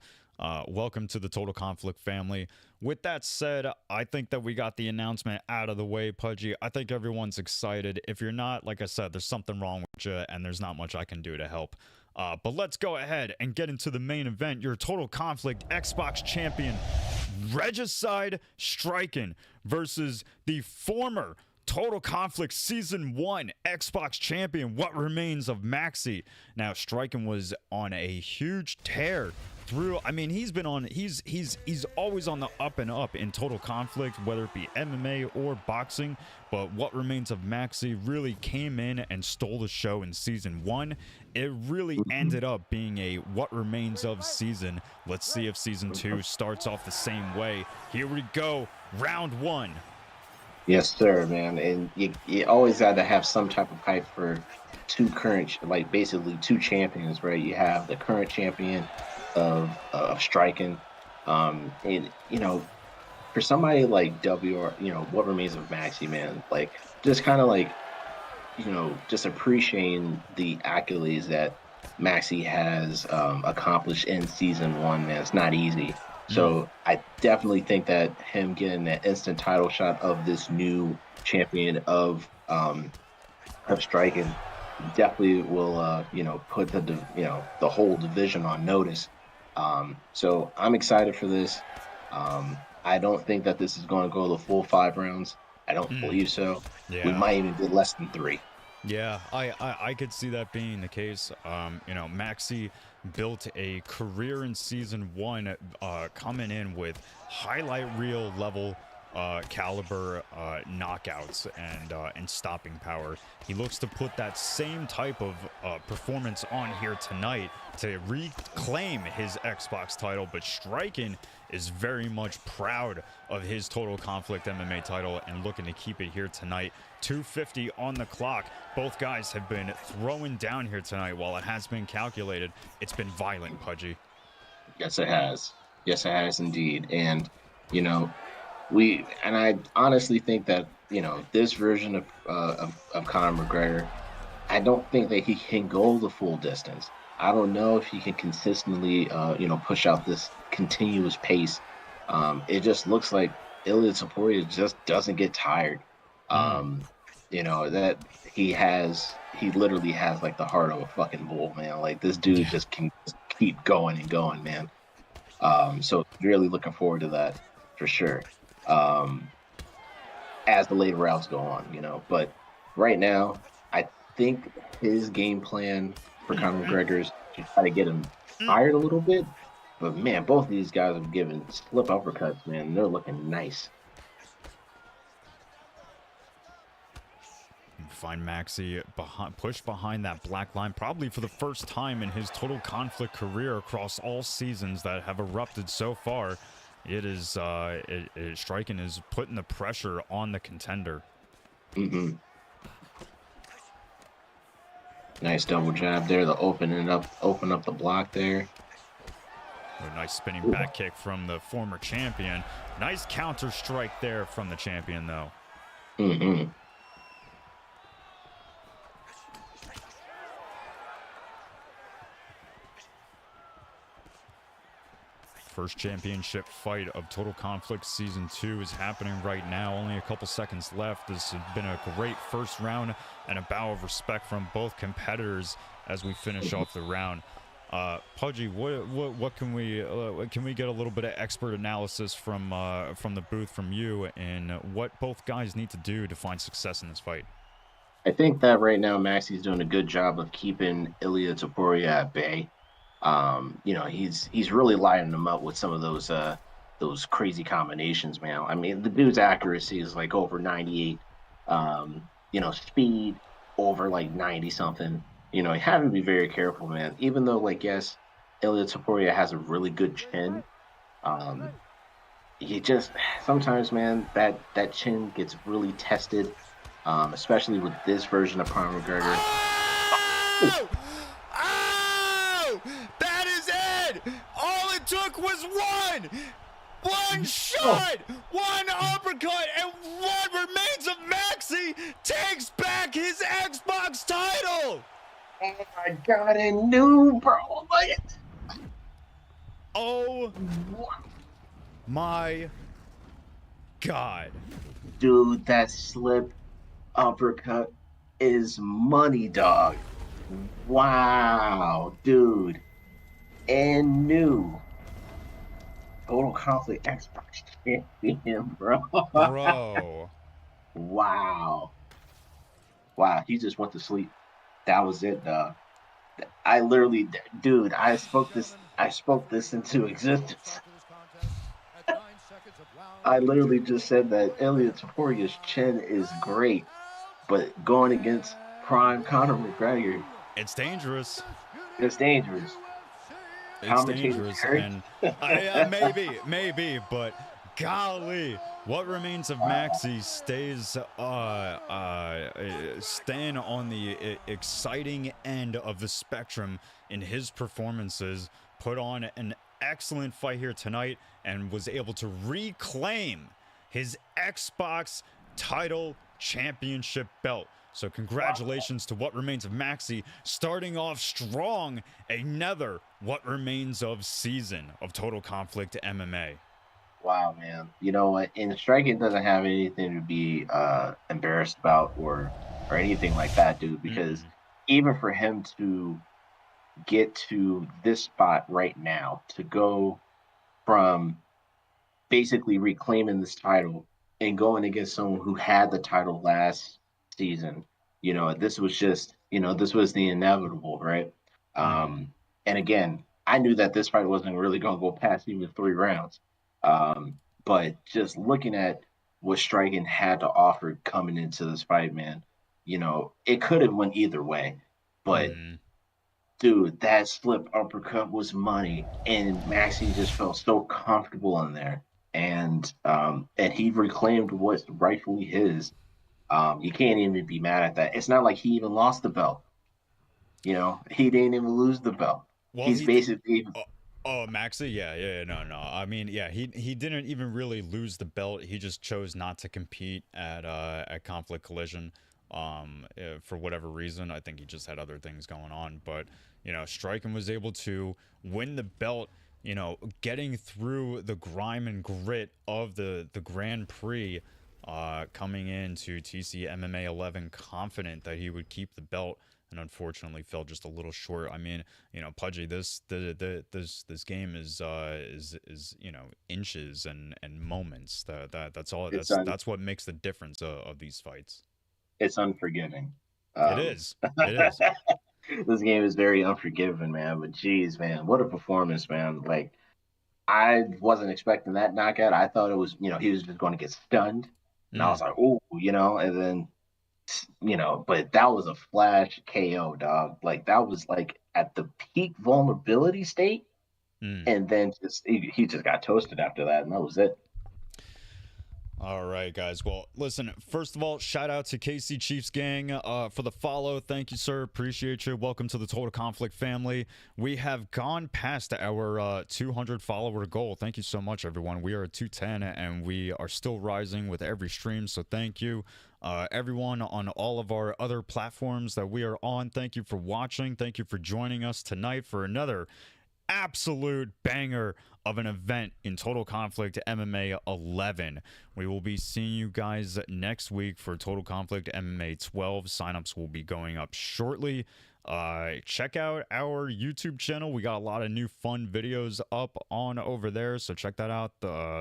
Welcome to the Total Conflict family. With that said, I think that we got the announcement out of the way, Pudgy. I think everyone's excited. If you're not, like I said, there's something wrong with you, and there's not much I can do to help. But let's go ahead and get into the main event. Your Total Conflict Xbox champion, Regicide Strqin, versus the former Total Conflict Season 1 Xbox champion, What Remains of Maxy. Now, Strqin was on a huge tear through. I mean, he's always on the up and up in Total Conflict, whether it be MMA or boxing. But What Remains of Maxy really came in and stole the show in Season 1. It really ended up being a What Remains of season. Let's see if Season 2 starts off the same way. Here we go, round 1. Yes, sir, man. And you always got to have some type of hype for two current, like basically two champions, right? You have the current champion of Strqin, and you know, for somebody like WR, you know, What Remains of Maxi, man, like just kind of like just appreciating the accolades that Maxi has accomplished in season one, man. It's not easy. So I definitely think that him getting that instant title shot of this new champion of Strqin definitely will put the whole division on notice. So I'm excited for this. I don't think that this is going to go the full 5 rounds. I don't believe so. We Yeah. might even get less than 3. Yeah, I could see that being the case. Maxi built a career in Season 1, coming in with highlight reel level caliber knockouts and stopping power. He looks to put that same type of performance on here tonight to reclaim his Xbox title, but Strqin is very much proud of his Total Conflict MMA title and looking to keep it here tonight. 2:50 on the clock. Both guys have been throwing down here tonight. While it has been calculated, it's been violent, Pudgy. Yes, it has. Yes, it has indeed. And you know, I honestly think that this version of Conor McGregor, I don't think that he can go the full distance. I don't know if he can consistently push out this continuous pace. It just looks like Ilya Taporia just doesn't get tired. Um, that he literally has like the heart of a fucking bull, man. Like this dude Yeah. just can just keep going and going, man. So really looking forward to that for sure. Um, as the later rounds go on, but right now, I think his game plan for Conor McGregor is to try to get him tired a little bit. But man, both of these guys have given slip uppercuts, man. They're looking nice. Find Maxi pushed behind that black line, probably for the first time in his Total Conflict career across all seasons that have erupted so far. It is Strqin is putting the pressure on the contender. hmm Nice double jab there to open up the block there. A nice spinning back kick from the former champion. Nice counter strike there from the champion, though. Mm-hmm. First championship fight of Total Conflict Season 2 is happening right now. Only a couple seconds left. This has been a great first round and a bow of respect from both competitors as we finish off the round. Pudgy, what can we get a little bit of expert analysis from the booth from you and what both guys need to do to find success in this fight? I think that right now Maxie's doing a good job of keeping Ilya Taporia at bay. He's really lighting him up with some of those crazy combinations, man. I mean, the dude's accuracy is like over 98. Speed over like 90 something. You have to be very careful, man. Even though, like, yes, Ilya Taporia has a really good chin. Um, you just sometimes, man, that chin gets really tested, especially with this version of Conor McGregor. Oh! Oh! That is it! All it took was one shot, one uppercut, and what remains of Maxy takes back his Xbox title! Oh my god, I knew, bro. Like, oh my god. Dude, that slip uppercut is money, dog. Wow, dude. And new Total Conflict Xbox champion, bro. Bro. Wow. Wow, he just went to sleep. That was it, dog. I literally, dude, I spoke this into existence. I literally just said that Ilya Taporia's chin is great, but going against prime Conor McGregor, It's dangerous. it's dangerous. It's dangerous, and maybe, but golly, what remains of Maxy stays staying on the exciting end of the spectrum in his performances. Put on an excellent fight here tonight and was able to reclaim his Xbox title championship belt. So congratulations to What Remains of Maxy, starting off strong, another What Remains of season of Total Conflict MMA. Wow, man. You know what? And Strqin doesn't have anything to be embarrassed about or anything like that, dude. Because even for him to get to this spot right now, to go from basically reclaiming this title and going against someone who had the title last season, this was just, this was the inevitable, right? And again, I knew that this fight wasn't really going to go past even 3 rounds. But just looking at what Strqin had to offer coming into this fight, man, it could have went either way. But dude, that slip uppercut was money, and Maxie just felt so comfortable in there, and he reclaimed what's rightfully his. You can't even be mad at that. It's not like he even lost the belt. He didn't even lose the belt. Well, He's basically. Maxi, yeah, no. I mean, yeah, he didn't even really lose the belt. He just chose not to compete at Conflict Collision, for whatever reason. I think he just had other things going on. But Strqin was able to win the belt. Getting through the grime and grit of the Grand Prix, coming into TC MMA 11, confident that he would keep the belt. And unfortunately fell just a little short. I mean, Pudgy, this game is inches and moments. That's all. That's what makes the difference of these fights. It's unforgiving. It is. It is. This game is very unforgiving, man. But geez, man, what a performance, man! Like, I wasn't expecting that knockout. I thought it was, he was just going to get stunned, and I was like, oh, and then. But that was a flash KO, dog. Like, that was like at the peak vulnerability state, Mm. and then he just got toasted after that, and that was it. All right, guys. Well, listen, first of all, shout out to KC Chiefs Gang for the follow. Thank you, sir. Appreciate you. Welcome to the Total Conflict family. We have gone past our 200 follower goal. Thank you so much, everyone. We are at 210, and we are still rising with every stream, so thank you. Everyone on all of our other platforms that we are on, thank you for watching. Thank you for joining us tonight for another absolute banger of an event in Total Conflict MMA 11. We will be seeing you guys next week for Total Conflict MMA 12. Signups will be going up shortly. Check out our YouTube channel. We got a lot of new fun videos up on over there, so check that out.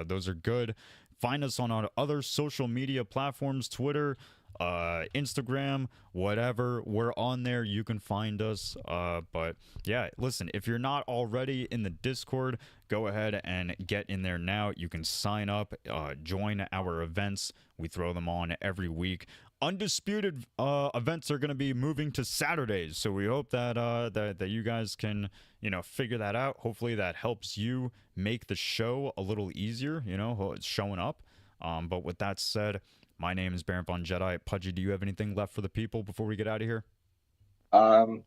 Those are good. Find us on our other social media platforms, Twitter, Instagram, whatever. We're on there. You can find us. But yeah, listen, if you're not already in the Discord, go ahead and get in there now. You can sign up, join our events. We throw them on every week. Undisputed events are going to be moving to Saturdays, so we hope that that you guys can figure that out. Hopefully that helps you make the show a little easier, showing up. But with that said, my name is Baron Von Jedi. Pudgy, do you have anything left for the people before we get out of here? Um,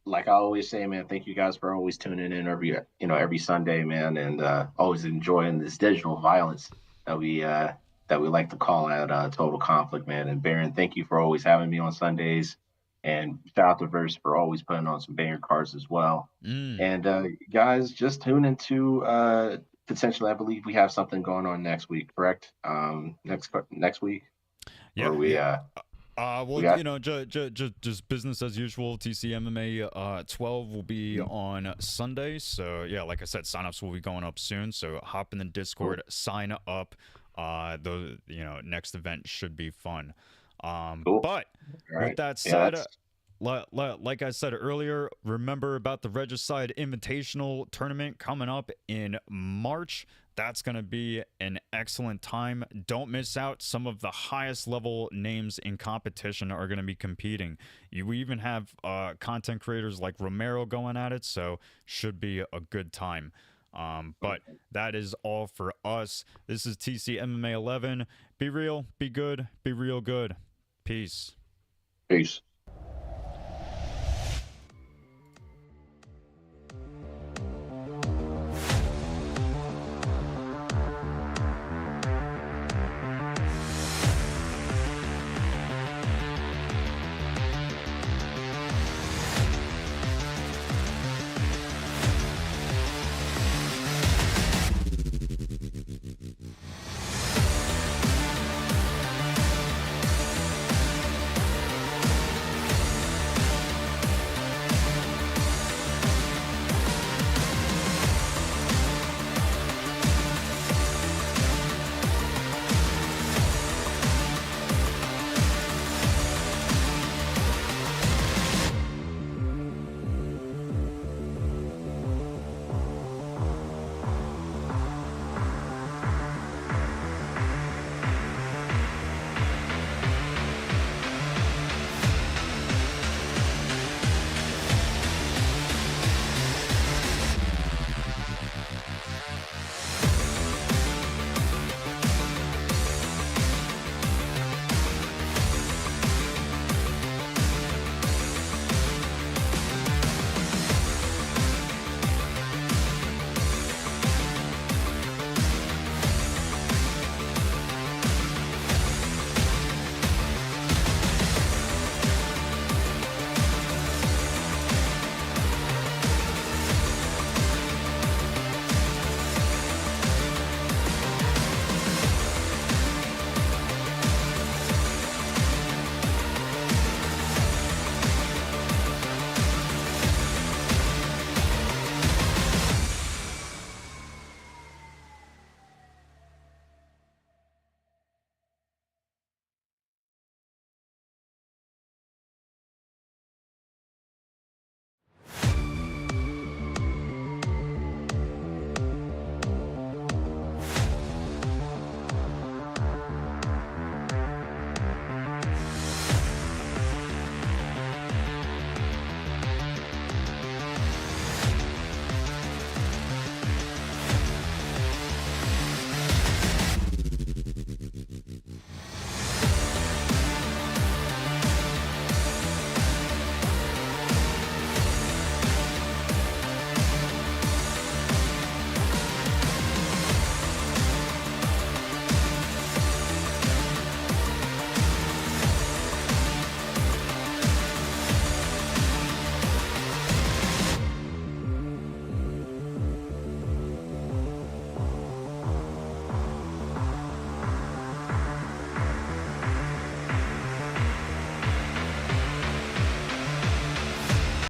like I always say, man, thank you guys for always tuning in every Sunday, man, and always enjoying this digital violence that we like to call at Total Conflict, man. And Baron, thank you for always having me on Sundays, and shout out to Verse for always putting on some banger cards as well. Mm. And guys, just tune into potentially, I believe we have something going on next week, correct? Next week, Yeah, or yeah. we Well, got just business as usual. TC MMA 12 will be on Sunday. So yeah, like I said, signups will be going up soon. So hop in the Discord, sign up. The next event should be fun. cool. But All with right, that yeah, said, like I said earlier, remember about the Regicide Invitational Tournament coming up in March. That's going to be an excellent time. Don't miss out. Some of the highest level names in competition are going to be competing. You even have content creators like Romero going at it, so should be a good time. But that is all for us. This is TC MMA 11. Be real, be good, be real good. Peace. peace.